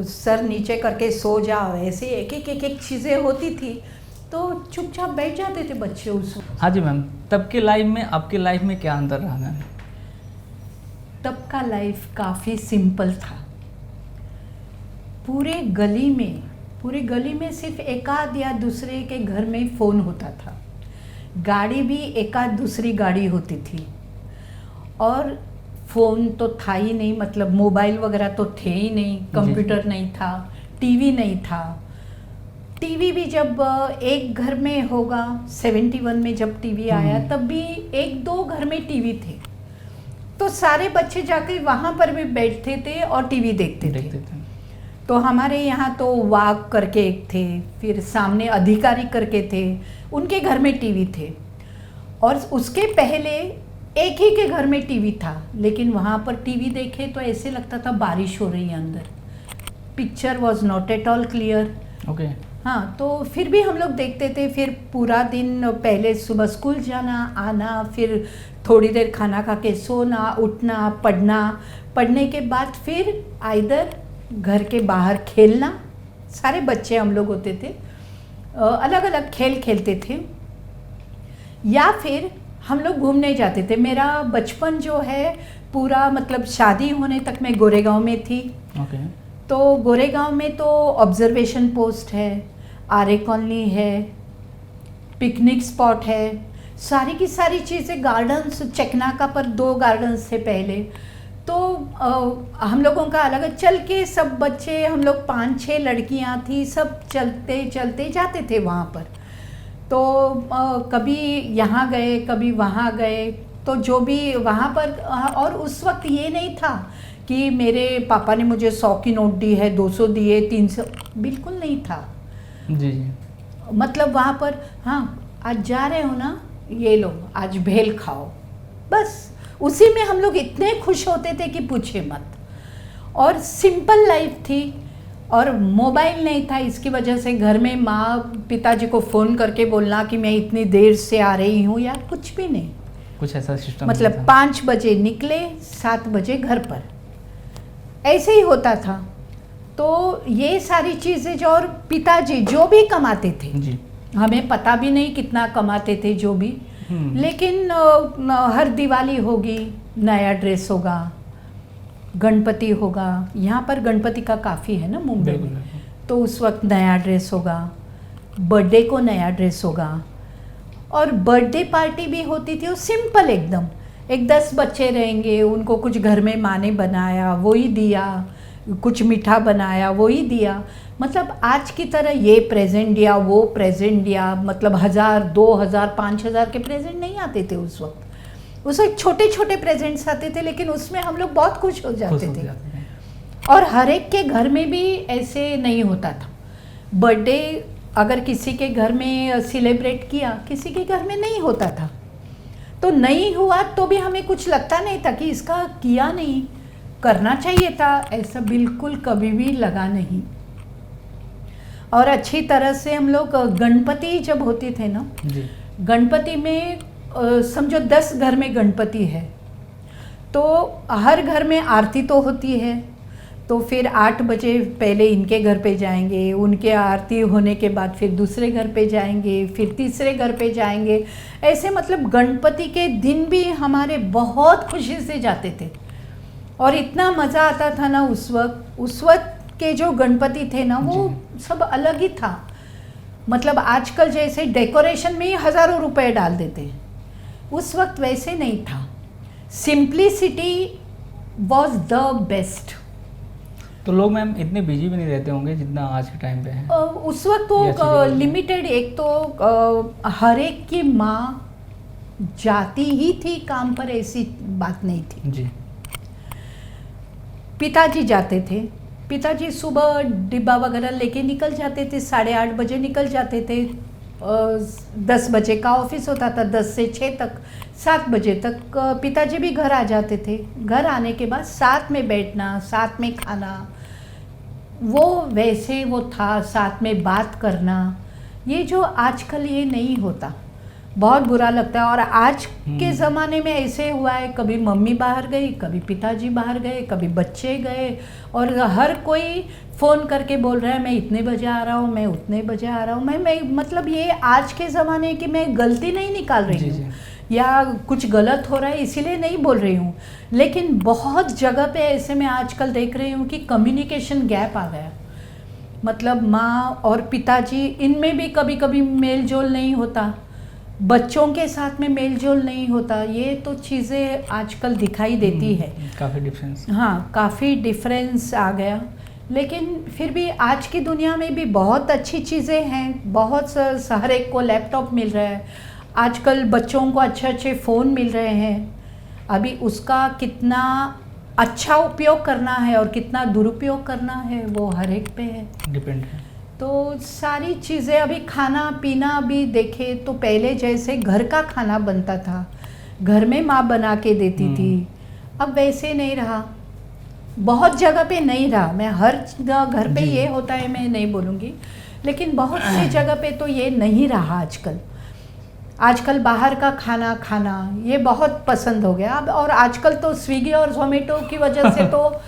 सर नीचे करके सो जाओ, ऐसे एक चीज़ें होती थी। तो चुपचाप बैठ जाते थे बच्चे उस वक्त। हाँ जी मैम, तब के लाइफ में आपके लाइफ में क्या अंतर रहा मैम? तब का लाइफ काफ़ी सिंपल था। पूरे गली में सिर्फ एकाध या दूसरे के घर में फ़ोन होता था। गाड़ी भी एकाध दूसरी गाड़ी होती थी, और फ़ोन तो था ही नहीं, मतलब मोबाइल वगैरह तो थे ही नहीं, कंप्यूटर नहीं था, टीवी नहीं था। टीवी भी जब एक घर में होगा, 71 में जब टीवी आया, तब भी 1-2 घर में टीवी थे, तो सारे बच्चे जाके वहाँ पर भी बैठते थे और टीवी देखते थे। तो हमारे यहाँ तो वाघ करके एक थे, फिर सामने अधिकारी करके थे, उनके घर में टीवी थे। और उसके पहले एक ही के घर में टीवी था, लेकिन वहाँ पर टीवी देखे तो ऐसे लगता था बारिश हो रही है अंदर। Picture was not at all clear. Okay. हाँ, तो फिर भी हम लोग देखते थे। फिर पूरा दिन पहले सुबह स्कूल जाना आना, फिर थोड़ी देर खाना खा के सोना, उठना, पढ़ने के बाद फिर आइदर घर के बाहर खेलना। सारे बच्चे हम लोग होते थे, अलग अलग खेल खेलते थे, या फिर हम लोग घूमने जाते थे। मेरा बचपन जो है पूरा, मतलब शादी होने तक मैं गोरेगांव में थी। ओके। तो गोरेगांव में तो ऑब्जर्वेशन पोस्ट है, आर्य कॉलोनी है, पिकनिक स्पॉट है, सारी की सारी चीज़ें, गार्डन्स, चकनाका पर 2 गार्डन्स थे पहले। तो हम लोगों का अलग है, चल के सब बच्चे, हम लोग 5-6 लड़कियां थी, सब चलते चलते जाते थे वहाँ पर। तो कभी यहाँ गए, कभी वहाँ गए, तो जो भी वहाँ पर, और उस वक्त ये नहीं था कि मेरे पापा ने मुझे 100 की नोट दी है, 200 दिए, 300, बिल्कुल नहीं था। जी जी। मतलब वहाँ पर, हाँ आज जा रहे हो ना, ये लो आज भेल खाओ, बस उसी में हम लोग इतने खुश होते थे कि पूछे मत। और सिंपल लाइफ थी, और मोबाइल नहीं था, इसकी वजह से घर में माँ पिताजी को फ़ोन करके बोलना कि मैं इतनी देर से आ रही हूँ, या कुछ भी नहीं, कुछ ऐसा सिस्टम मतलब 5 बजे निकले, 7 बजे घर पर, ऐसे ही होता था। तो ये सारी चीज़ें जो, और पिताजी जो भी कमाते थे जी, हमें पता भी नहीं कितना कमाते थे जो भी, लेकिन हर दिवाली होगी नया ड्रेस होगा, गणपति होगा, यहाँ पर गणपति का काफ़ी है ना मुंबई में, तो उस वक्त नया ड्रेस होगा, बर्थडे को नया ड्रेस होगा, और बर्थडे पार्टी भी होती थी, वो सिंपल एकदम, एक 10 बच्चे रहेंगे, उनको कुछ घर में माँ ने बनाया वही दिया, कुछ मीठा बनाया वही दिया, मतलब आज की तरह ये प्रेजेंट दिया वो प्रेजेंट दिया, मतलब 1000, 2000, 5000 के प्रेजेंट नहीं आते थे उस वक्त। उस वक्त छोटे छोटे प्रेजेंट्स आते थे, लेकिन उसमें हम लोग बहुत खुश हो जाते थे। और हर एक के घर में भी ऐसे नहीं होता था। बर्थडे अगर किसी के घर में सेलिब्रेट किया, किसी के घर में नहीं होता था, तो नहीं हुआ तो भी हमें कुछ लगता नहीं था कि इसका किया नहीं, करना चाहिए था, ऐसा बिल्कुल कभी भी लगा नहीं। और अच्छी तरह से हम लोग गणपति जब होते थे ना जी, गणपति में समझो 10 घर में गणपति है, तो हर घर में आरती तो होती है, तो फिर 8 बजे पहले इनके घर पे जाएंगे, उनके आरती होने के बाद फिर दूसरे घर पे जाएंगे, फिर तीसरे घर पे जाएंगे, ऐसे मतलब गणपति के दिन भी हमारे बहुत खुशी से जाते थे। और इतना मज़ा आता था ना उस वक्त के जो गणपति थे ना, वो सब अलग ही था। मतलब आजकल जैसे डेकोरेशन में ही हज़ारों रुपए डाल देते हैं, उस वक्त वैसे नहीं था। Simplicity was the best. तो लोग मैम इतने बिजी भी नहीं रहते होंगे जितना आज के टाइम पे हैं। उस वक्त तो लिमिटेड, एक तो हर एक की माँ जाती ही थी काम पर, ऐसी बात नहीं थी। जी, पिताजी जाते थे, पिताजी सुबह डिब्बा वगैरह लेके निकल जाते थे, 8:30 बजे निकल जाते थे, 10 बजे का ऑफिस होता था, 10 से 6 तक, 7 बजे तक पिताजी भी घर आ जाते थे। घर आने के बाद साथ में बैठना, साथ में खाना, वो वैसे वो था, साथ में बात करना, ये जो आजकल ये नहीं होता, बहुत बुरा लगता है। और आज के ज़माने में ऐसे हुआ है, कभी मम्मी बाहर गई, कभी पिताजी बाहर गए, कभी बच्चे गए, और हर कोई फ़ोन करके बोल रहा है मैं इतने बजे आ रहा हूँ, मैं उतने बजे आ रहा हूँ। मैं मतलब ये आज के ज़माने की मैं गलती नहीं निकाल रही हूँ या कुछ गलत हो रहा है इसीलिए नहीं बोल रही हूँ, लेकिन बहुत जगह पे ऐसे मैं आजकल देख रही हूँ कि कम्युनिकेशन गैप आ गया। मतलब माँ और पिताजी, इनमें भी कभी कभी मेल जोल नहीं होता, बच्चों के साथ में मेल जोल नहीं होता, ये तो चीज़ें आजकल दिखाई देती है। काफ़ी डिफरेंस, हाँ काफ़ी डिफरेंस आ गया। लेकिन फिर भी आज की दुनिया में भी बहुत अच्छी चीज़ें हैं, बहुत हर एक को लैपटॉप मिल रहा है, आजकल बच्चों को अच्छे अच्छे फ़ोन मिल रहे हैं। अभी उसका कितना अच्छा उपयोग करना है और कितना दुरुपयोग करना है वो हर एक पे है, डिपेंड है। तो सारी चीज़ें, अभी खाना पीना भी देखे तो पहले जैसे घर का खाना बनता था, घर में माँ बना के देती थी, अब वैसे नहीं रहा, बहुत जगह पे नहीं रहा। मैं हर घर पे ये होता है मैं नहीं बोलूँगी, लेकिन बहुत सी जगह पे तो ये नहीं रहा आजकल बाहर का खाना ये बहुत पसंद हो गया अब। और आजकल तो स्विगी और जोमेटो की वजह से तो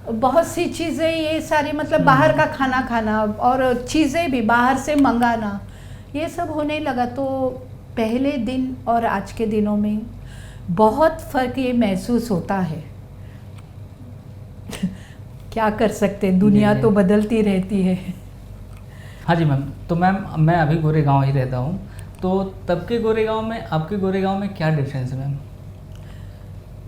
बहुत सी चीज़ें ये सारी, मतलब बाहर का खाना और चीज़ें भी बाहर से मंगाना, ये सब होने लगा। तो पहले दिन और आज के दिनों में बहुत फ़र्क ये महसूस होता है। क्या कर सकते हैं, दुनिया तो बदलती रहती है। हाँ जी मैम, तो मैम मैं अभी गोरेगांव ही रहता हूँ, तो तब के गोरेगांव में अब के गोरेगांव में क्या डिफरेंस है मैम?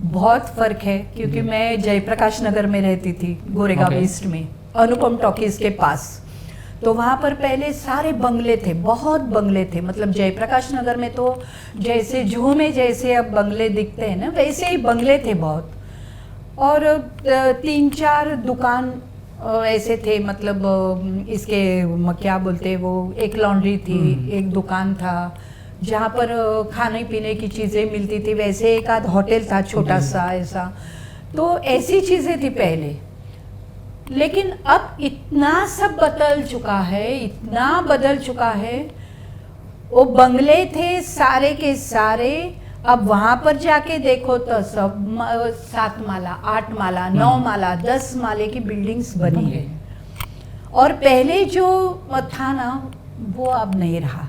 बहुत फर्क है, क्योंकि मैं जयप्रकाश नगर में रहती थी, गोरेगांव ईस्ट में, अनुपम टॉकीज के पास। तो वहाँ पर पहले सारे बंगले थे, बहुत बंगले थे। मतलब जयप्रकाश नगर में तो जैसे जूहू में जैसे अब बंगले दिखते हैं ना, वैसे ही बंगले थे बहुत। और 3-4 दुकान ऐसे थे, मतलब इसके क्या बोलते वो, एक लॉन्ड्री थी, एक दुकान था जहाँ पर खाने पीने की चीज़ें मिलती थी, वैसे एक आध होटल था छोटा सा ऐसा। तो ऐसी चीज़ें थी पहले। लेकिन अब इतना सब बदल चुका है, इतना बदल चुका है। वो बंगले थे सारे के सारे, अब वहाँ पर जाके देखो तो सब 7 माला, 8 माला, 9 माला, 10 माले की बिल्डिंग्स बनी है। और पहले जो था ना, वो अब नहीं रहा।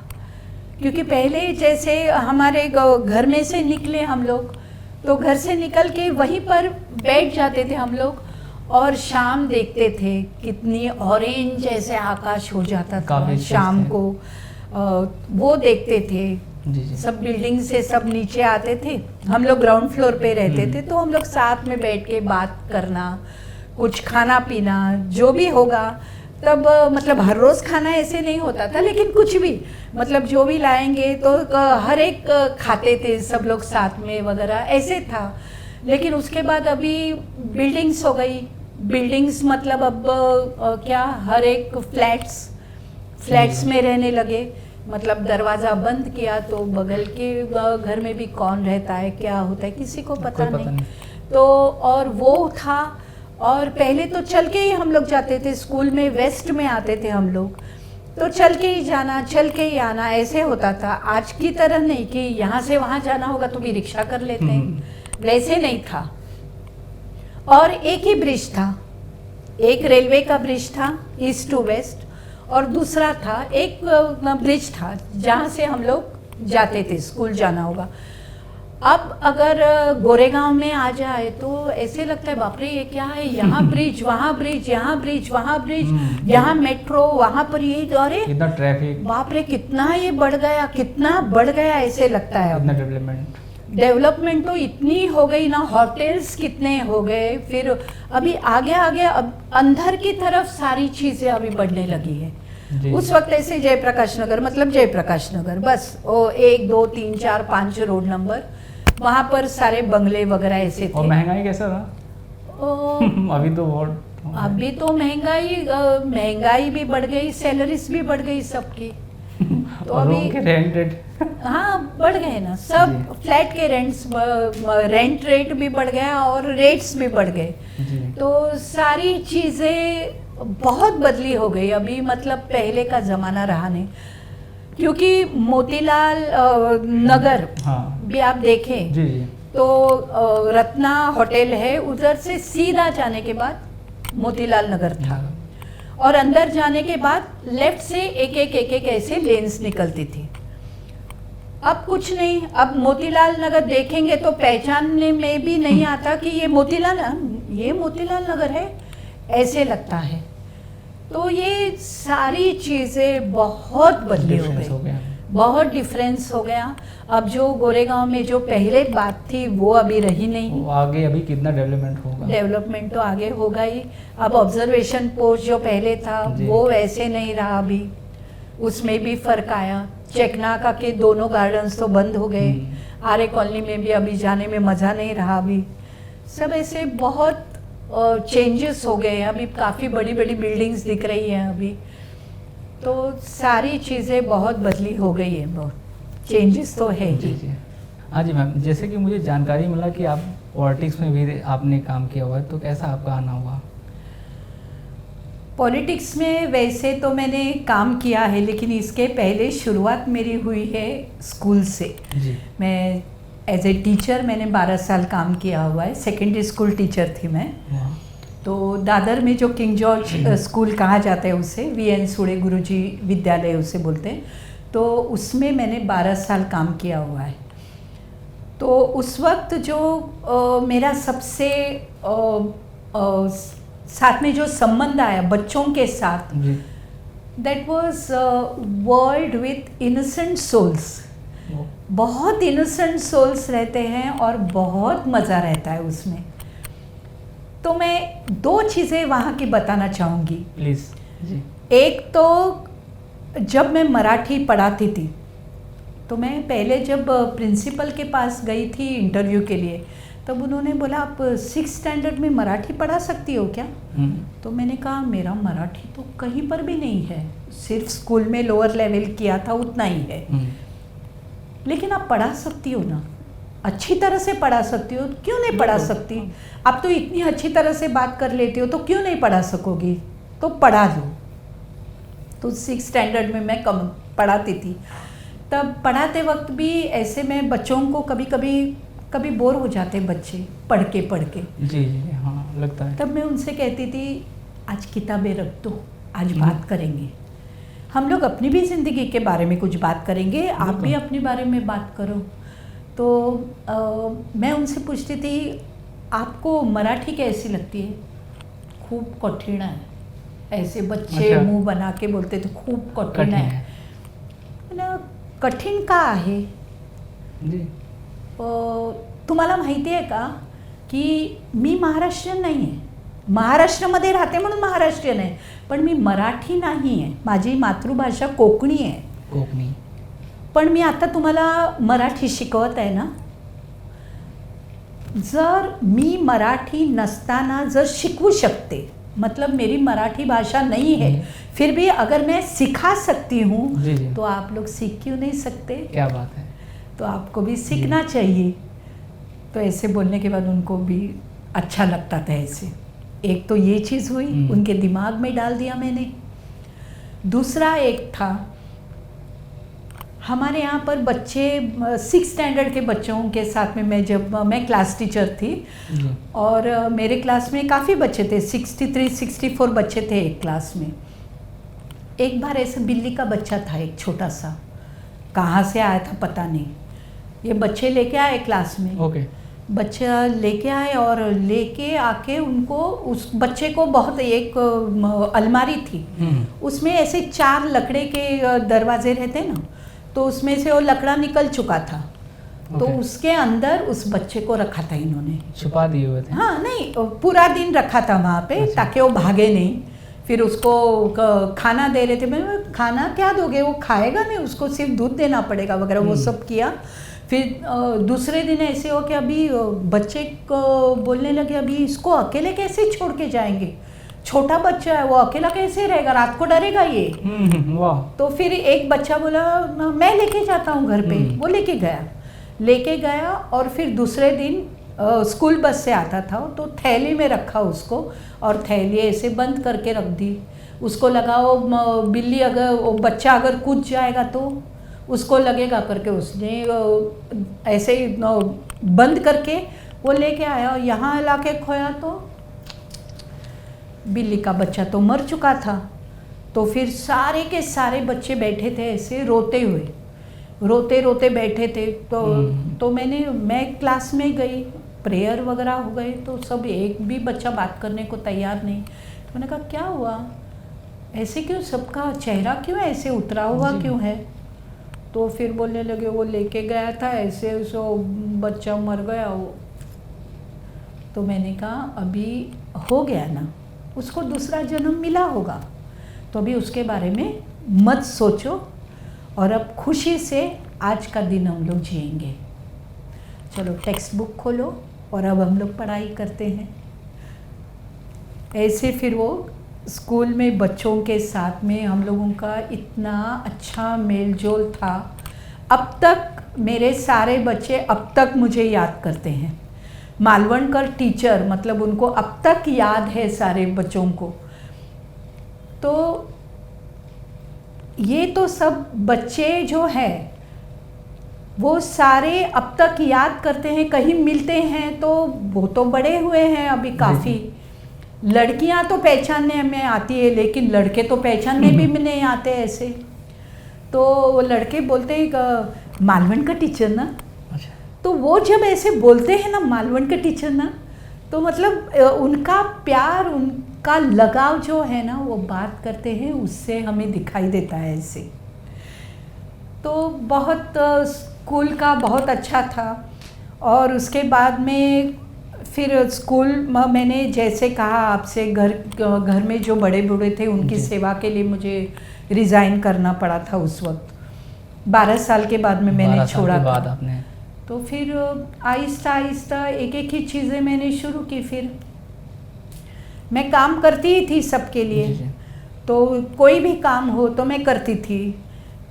क्योंकि पहले जैसे हमारे घर में से निकले हम लोग, तो घर से निकल के वहीं पर बैठ जाते थे हम लोग, और शाम देखते थे कितनी ऑरेंज जैसे आकाश हो जाता था शाम को। वो देखते थे। जी। सब बिल्डिंग से सब नीचे आते थे, हम लोग ग्राउंड फ्लोर पे रहते थे, तो हम लोग साथ में बैठ के बात करना, कुछ खाना पीना जो भी होगा। तब मतलब हर रोज़ खाना ऐसे नहीं होता था, लेकिन कुछ भी मतलब जो भी लाएंगे तो हर एक खाते थे सब लोग साथ में वगैरह, ऐसे था। लेकिन उसके बाद अभी बिल्डिंग्स हो गई। बिल्डिंग्स मतलब अब क्या, हर एक फ्लैट्स में रहने लगे। मतलब दरवाज़ा बंद किया तो बगल के घर में भी कौन रहता है, क्या होता है, किसी को पता नहीं। तो और वो था। और पहले तो चल के ही हम लोग जाते थे स्कूल में, वेस्ट में आते थे हम लोग, तो चल के ही जाना, चल के ही आना, ऐसे होता था। आज की तरह नहीं कि यहाँ से वहाँ जाना होगा तो भी रिक्शा कर लेते हैं, वैसे नहीं था। और एक ही ब्रिज था, एक रेलवे का ब्रिज था ईस्ट टू वेस्ट, और दूसरा था एक ब्रिज था जहाँ से हम लोग जाते थे, स्कूल जाना होगा। अब अगर गोरेगांव में आ जाए तो ऐसे लगता है बाप रे ये क्या है, यहाँ ब्रिज, वहाँ ब्रिज, यहाँ ब्रिज, वहाँ ब्रिज, यहाँ मेट्रो, वहाँ पर ये, अरे कितना ट्रैफिक, बाप रे कितना ये बढ़ गया, कितना बढ़ गया, ऐसे लगता है। अब डेवलपमेंट तो इतनी हो गई ना, होटल्स कितने हो गए, फिर अभी आगे आगे अब अंदर की तरफ सारी चीज़ें अभी बढ़ने लगी है। उस वक्त ऐसे जयप्रकाश नगर, मतलब जयप्रकाश नगर बस वो 1, 2, 3, 4, 5 रोड नंबर, वहाँ पर सारे बंगले वगैरह ऐसे थे। और महंगाई कैसा था? अभी तो महंगाई भी बढ़ गई, सैलरीज भी बढ़ गई सबकी। तो अभी रेंट हाँ बढ़ गए ना, सब फ्लैट के रेंट रेट भी बढ़ गया और रेट्स भी बढ़ गए। तो सारी चीज़ें बहुत बदली हो गई अभी, मतलब पहले का ज़माना रहा नहीं। क्योंकि मोतीलाल नगर भी आप देखें तो रत्ना होटल है, उधर से सीधा जाने के बाद मोतीलाल नगर था, और अंदर जाने के बाद लेफ्ट से एक ऐसे लेन्स निकलती थी। अब कुछ नहीं, अब मोतीलाल नगर देखेंगे तो पहचानने में भी नहीं आता कि ये मोतीलाल नगर है, ऐसे लगता है। तो ये सारी चीज़ें बहुत बदली हो गई, बहुत डिफरेंस हो गया। अब जो गोरेगांव में जो पहले बात थी वो अभी रही नहीं। वो आगे अभी कितना डेवलपमेंट होगा? डेवलपमेंट तो आगे होगा ही। अब ऑब्जर्वेशन पोस्ट जो पहले था वो वैसे नहीं रहा, अभी उसमें भी फर्क आया। चेकनाका के दोनों गार्डन्स तो बंद हो गए, आर्य कॉलोनी में भी अभी जाने में मज़ा नहीं रहा। अभी सब ऐसे बहुत चेंजेस हो गए हैं, अभी काफ़ी बड़ी बड़ी बिल्डिंग्स दिख रही हैं अभी। तो सारी चीज़ें बहुत बदली हो गई है, बहुत चेंजेस तो है ही। हाँ जी मैम, जैसे कि मुझे जानकारी मिला कि आप पॉलिटिक्स में भी आपने काम किया हुआ है, तो कैसा आपका आना हुआ? पॉलिटिक्स में वैसे तो मैंने काम किया है, लेकिन इसके पहले शुरुआत मेरी हुई है स्कूल से। जी। मैं एज ए टीचर मैंने 12 साल काम किया हुआ है, सेकेंडरी स्कूल टीचर थी मैं। तो दादर में जो किंग जॉर्ज स्कूल कहा जाता है उसे, VN सुड़े गुरुजी विद्यालय उसे बोलते हैं, तो उसमें मैंने 12 साल काम किया हुआ है। तो उस वक्त जो मेरा सबसे साथ में जो संबंध आया बच्चों के साथ, that was world with innocent souls. बहुत इनोसेंट सोल्स रहते हैं और बहुत मज़ा रहता है उसमें। तो मैं 2 चीज़ें वहाँ की बताना चाहूँगी। प्लीज़ जी। एक तो जब मैं मराठी पढ़ाती थी तो मैं पहले जब प्रिंसिपल के पास गई थी इंटरव्यू के लिए, तब उन्होंने बोला आप 6th स्टैंडर्ड में मराठी पढ़ा सकती हो क्या? तो मैंने कहा मेरा मराठी तो कहीं पर भी नहीं है, सिर्फ स्कूल में लोअर लेवल किया था उतना ही है। लेकिन आप पढ़ा सकती हो ना, अच्छी तरह से पढ़ा सकती हो, क्यों नहीं पढ़ा सकती? आप तो इतनी अच्छी तरह से बात कर लेती हो तो क्यों नहीं पढ़ा सकोगी? तो पढ़ा दो। तो 6th स्टैंडर्ड में मैं कम पढ़ाती थी। तब पढ़ाते वक्त भी ऐसे में बच्चों को कभी बोर हो जाते बच्चे पढ़ के। जी जी हाँ लगता है। तब मैं उनसे कहती थी आज किताबें रख दो, आज बात करेंगे, हम लोग अपनी भी ज़िंदगी के बारे में कुछ बात करेंगे, आप भी अपने बारे में बात करो। तो मैं उनसे पूछती थी आपको मराठी कैसी लगती है? खूब कठिन है, ऐसे बच्चे मुंह बना के बोलते थे खूप कठीण आहे. कठीण का आहे? तुम्हाला माहिती आहे का की मी महाराष्ट्रीयन नाही आहे, महाराष्ट्रामध्ये राहते म्हणून महाराष्ट्रीयन आहे, पण मी मराठी नाही आहे, माझी मातृभाषा कोकणी आहे. कोकणी. पण मी आता तुम्हाला मराठी शिकवत आहे ना, जर मी मराठी नसताना जर शिकवू शकते, मतलब मेरी मराठी भाषा नहीं है, फिर भी अगर मैं सिखा सकती हूँ तो आप लोग सीख क्यों नहीं सकते? क्या बात है. तो आपको भी सीखना चाहिए. तो ऐसे बोलने के बाद उनको भी अच्छा लगता था. ऐसे एक तो ये चीज़ हुई, उनके दिमाग में डाल दिया मैंने. दूसरा एक था, हमारे यहाँ पर बच्चे 6th स्टैंडर्ड के बच्चों के साथ में मैं क्लास टीचर थी और मेरे क्लास में काफ़ी बच्चे थे, 63-64 बच्चे थे एक क्लास में. एक बार ऐसे बिल्ली का बच्चा था, एक छोटा सा, कहाँ से आया था पता नहीं. ये बच्चे लेके आए क्लास में. ओके. बच्चा लेके आए और लेके आके उनको, उस बच्चे को बहुत, एक अलमारी थी, उसमें ऐसे 4 लकड़े के दरवाजे रहते ना, तो उसमें से वो लकड़ा निकल चुका था. तो उसके अंदर उस बच्चे को रखा था इन्होंने, छुपा दिए हुए थे. हाँ नहीं, पूरा दिन रखा था वहाँ पे ताकि वो भागे नहीं. फिर उसको खाना दे रहे थे. मैं खाना क्या दोगे, वो खाएगा नहीं, उसको सिर्फ दूध देना पड़ेगा वगैरह, वो सब किया. फिर दूसरे दिन ऐसे हो कि अभी बच्चे को बोलने लगे अभी इसको अकेले कैसे छोड़ के जाएंगे, छोटा बच्चा है, वो अकेला कैसे रहेगा, रात को डरेगा ये. वाह. तो फिर एक बच्चा बोला मैं लेके जाता हूँ घर पे. वो लेके गया और फिर दूसरे दिन स्कूल बस से आता था तो थैली में रखा उसको और थैली ऐसे बंद करके रख दी. उसको लगा वो बिल्ली अगर, वो बच्चा अगर कूद जाएगा तो उसको लगेगा करके उसने ऐसे ही बंद करके वो लेके आया और यहाँ ला के खोया तो बिल्ली का बच्चा तो मर चुका था. तो फिर सारे के सारे बच्चे बैठे थे ऐसे रोते बैठे थे. तो मैं क्लास में गई, प्रेयर वगैरह हो गए तो सब, एक भी बच्चा बात करने को तैयार नहीं. तो मैंने कहा क्या हुआ, ऐसे क्यों, सबका चेहरा क्यों ऐसे उतरा हुआ क्यों है? तो फिर बोलने लगे वो लेके गया था ऐसे, सो बच्चा मर गया वो. तो मैंने कहा अभी हो गया ना, उसको दूसरा जन्म मिला होगा, तो अभी उसके बारे में मत सोचो और अब खुशी से आज का दिन हम लोग जिएंगे. चलो टेक्स्ट बुक खोलो और अब हम लोग पढ़ाई करते हैं. ऐसे फिर वो स्कूल में बच्चों के साथ में हम लोगों का इतना अच्छा मेल जोल था. अब तक मेरे सारे बच्चे अब तक मुझे याद करते हैं. मालवणकर टीचर, मतलब उनको अब तक याद है सारे बच्चों को. तो ये तो सब बच्चे जो है वो सारे अब तक याद करते हैं. कहीं मिलते हैं तो वो तो बड़े हुए हैं अभी काफ़ी. लड़कियां तो पहचानने में आती है लेकिन लड़के तो पहचानने भी नहीं आते ऐसे. तो वो लड़के बोलते हैं मालवण का टीचर ना. तो वो जब ऐसे बोलते हैं ना मालवण का टीचर ना, तो मतलब उनका प्यार, उनका लगाव जो है ना, वो बात करते हैं उससे हमें दिखाई देता है ऐसे. तो बहुत स्कूल का बहुत अच्छा था। और उसके बाद में फिर स्कूल मैंने जैसे कहा आपसे, घर में जो बड़े बूढ़े थे उनकी सेवा के लिए मुझे रिज़ाइन करना पड़ा था उस वक्त। 12 साल के बाद में मैंने छोड़ा के बाद था। आपने तो फिर आहिस्ता आहिस्ता एक एक ही चीज़ें मैंने शुरू की। फिर मैं काम करती ही थी सबके लिए, तो कोई भी काम हो तो मैं करती थी।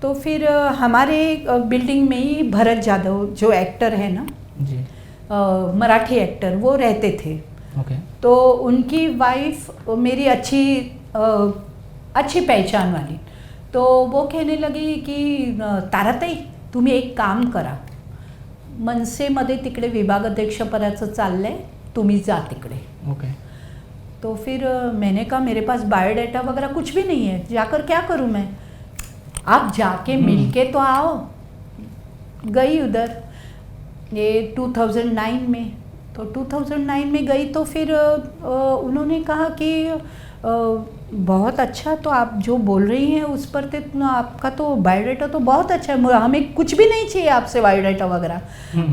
तो फिर हमारे बिल्डिंग में ही भरत जाधव जो एक्टर है ना जी, मराठी एक्टर, वो रहते थे। ओके। तो उनकी वाइफ मेरी अच्छी पहचान वाली, तो वो कहने लगी कि ताराताई तुम्ही एक काम करा, मनसेमध्ये तिकडे विभाग अध्यक्षपदाचं चाललंय, तुम्ही जा तिकडे। ओके। तो फिर मैंने कहा मेरे पास बायोडाटा वगैरह कुछ भी नहीं है, जाकर क्या करूं मैं, आप जाके मिल के तो आओ। गई उधर, ये 2009 में। तो 2009 में गई तो फिर उन्होंने कहा कि बहुत अच्छा, तो आप जो बोल रही हैं उस पर तो आपका तो बायोडाटा तो बहुत अच्छा है, हमें कुछ भी नहीं चाहिए आपसे बायोडाटा वगैरह,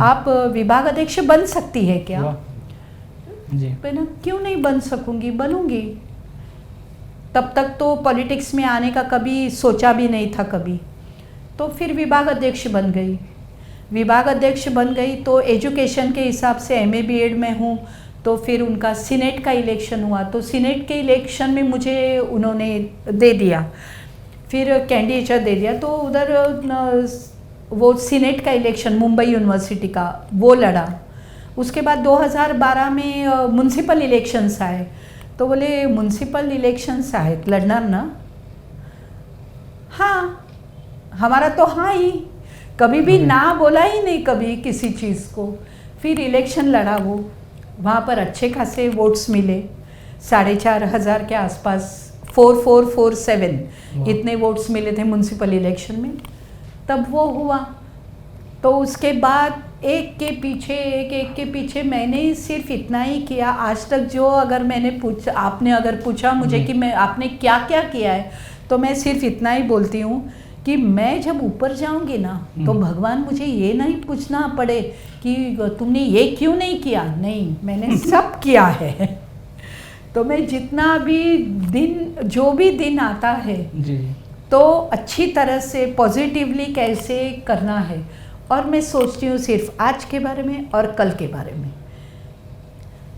आप विभाग अध्यक्ष बन सकती है क्या? जी। मैंने क्यों नहीं बन सकूंगी, बनूंगी। तब तक तो पॉलिटिक्स में आने का कभी सोचा भी नहीं था कभी। तो फिर विभाग अध्यक्ष बन गई। विभाग अध्यक्ष बन गई तो एजुकेशन के हिसाब से MA BEd में हूँ। तो फिर उनका सीनेट का इलेक्शन हुआ, तो सीनेट के इलेक्शन में मुझे उन्होंने दे दिया, फिर कैंडिडेचर दे दिया। तो उधर वो सीनेट का इलेक्शन मुंबई यूनिवर्सिटी का वो लड़ा। उसके बाद 2012 में म्युनिसिपल इलेक्शंस आए, तो बोले म्युनिसिपल इलेक्शंस आहेत, लड़ना ना? हाँ, हमारा तो हाँ ही, कभी भी ना बोला ही नहीं कभी किसी चीज़ को। फिर इलेक्शन लड़ा वो, वहाँ पर अच्छे खासे वोट्स मिले, 4,500 के आसपास, 4447 इतने वोट्स मिले थे म्युनिसिपल इलेक्शन में। तब वो हुआ, तो उसके बाद एक के पीछे मैंने सिर्फ इतना ही किया आज तक। जो अगर आपने अगर पूछा मुझे कि आपने क्या क्या किया है, तो मैं सिर्फ इतना ही बोलती हूँ कि मैं जब ऊपर जाऊंगी ना, तो भगवान मुझे ये नहीं पूछना पड़े कि तुमने ये क्यों नहीं किया। नहीं, मैंने सब किया है। तो मैं जितना भी जो भी दिन आता है जी, तो अच्छी तरह से पॉजिटिवली कैसे करना है। और मैं सोचती हूँ सिर्फ आज के बारे में और कल के बारे में।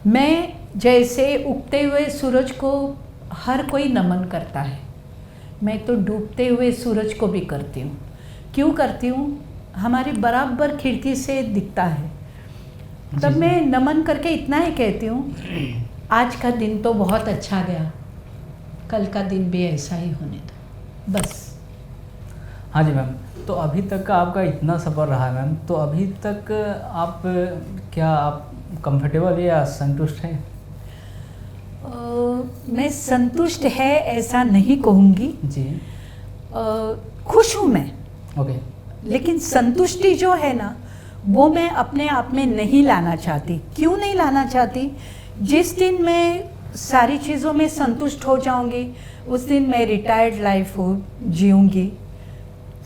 मैं जैसे उगते हुए सूरज को हर कोई नमन करता है, मैं तो डूबते हुए सूरज को भी करती हूँ। क्यों करती हूँ? हमारी बराबर खिड़की से दिखता है। तब मैं नमन करके इतना ही कहती हूँ, आज का दिन तो बहुत अच्छा गया, कल का दिन भी ऐसा ही होने दो, बस। हाँ जी मैम, तो अभी तक का आपका इतना सफ़र रहा है मैम, तो अभी तक आप कंफर्टेबल या संतुष्ट हैं? मैं संतुष्ट है ऐसा नहीं कहूँगी जी। खुश हूँ मैं, ओके। लेकिन संतुष्टि जो है ना, वो मैं अपने आप में नहीं लाना चाहती। क्यों नहीं लाना चाहती? जिस दिन मैं सारी चीज़ों में संतुष्ट हो जाऊँगी, उस दिन मैं रिटायर्ड लाइफ जीऊँगी,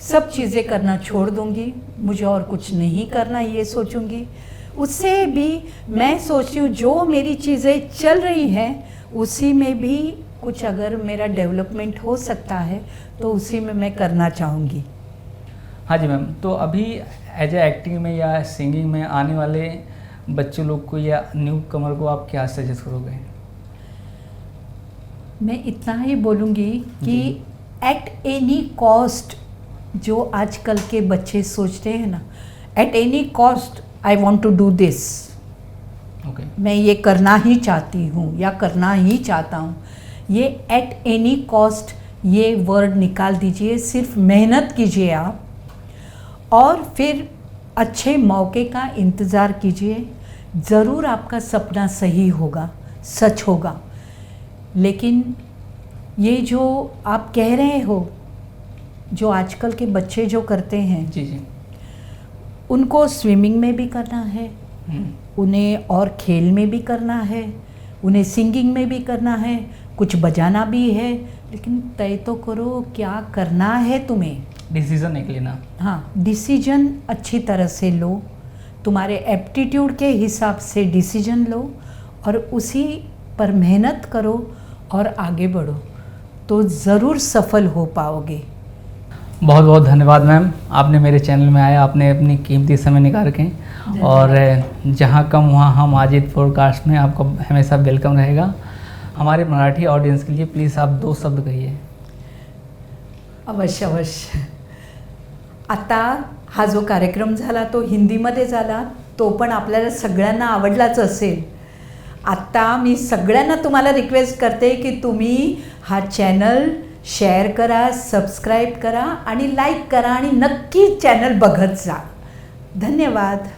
सब चीज़ें करना छोड़ दूँगी, मुझे और कुछ नहीं करना ये सोचूँगी। उससे भी मैं सोचती हूँ जो मेरी चीज़ें चल रही हैं उसी में भी कुछ अगर मेरा डेवलपमेंट हो सकता है तो उसी में मैं करना चाहूँगी। हाँ जी मैम, तो अभी एज ए एक्टिंग में या सिंगिंग में आने वाले बच्चे लोग को या न्यू कमर को आप क्या सजेस्ट करोगे? मैं इतना ही बोलूँगी कि एट एनी कॉस्ट, जो आजकल के बच्चे सोचते हैं ना, at any cost I want to do this, okay, मैं ये करना ही चाहती हूँ या करना ही चाहता हूँ, ये एट एनी कॉस्ट ये वर्ड निकाल दीजिए। सिर्फ मेहनत कीजिए आप, और फिर अच्छे मौके का इंतज़ार कीजिए। ज़रूर आपका सपना सही होगा, सच होगा। लेकिन ये जो आप कह रहे हो, जो आजकल के बच्चे जो करते हैं, जी जी, उनको स्विमिंग में भी करना है, उन्हें और खेल में भी करना है, उन्हें सिंगिंग में भी करना है, कुछ बजाना भी है, लेकिन तय तो करो क्या करना है तुम्हें। डिसीजन एक लेना। हाँ, डिसीजन अच्छी तरह से लो, तुम्हारे एप्टीट्यूड के हिसाब से डिसीजन लो और उसी पर मेहनत करो और आगे बढ़ो, तो ज़रूर सफल हो पाओगे। बहुत बहुत धन्यवाद मैम, आपने मेरे चैनल में आया, आपने अपनी कीमती समय निकाल के, और जहाँ कम वहाँ हम अजीत पॉडकास्ट में आपको हमेशा वेलकम रहेगा। हमारे मराठी ऑडियन्स के लिए प्लीज़ आप 2 शब्द कहिए। अवश्य अवश्य। आता हा जो कार्यक्रम झाला तो हिंदीमध्ये झाला, तो पण आपल्याला सगळ्यांना आवडलाच असेल। आता मी सगळ्यांना तुम्हाला रिक्वेस्ट करते की तुम्ही हा चॅनल शेअर करा, सबस्क्राईब करा आणि लाईक करा आणि नक्की चॅनल बघत जा। धन्यवाद।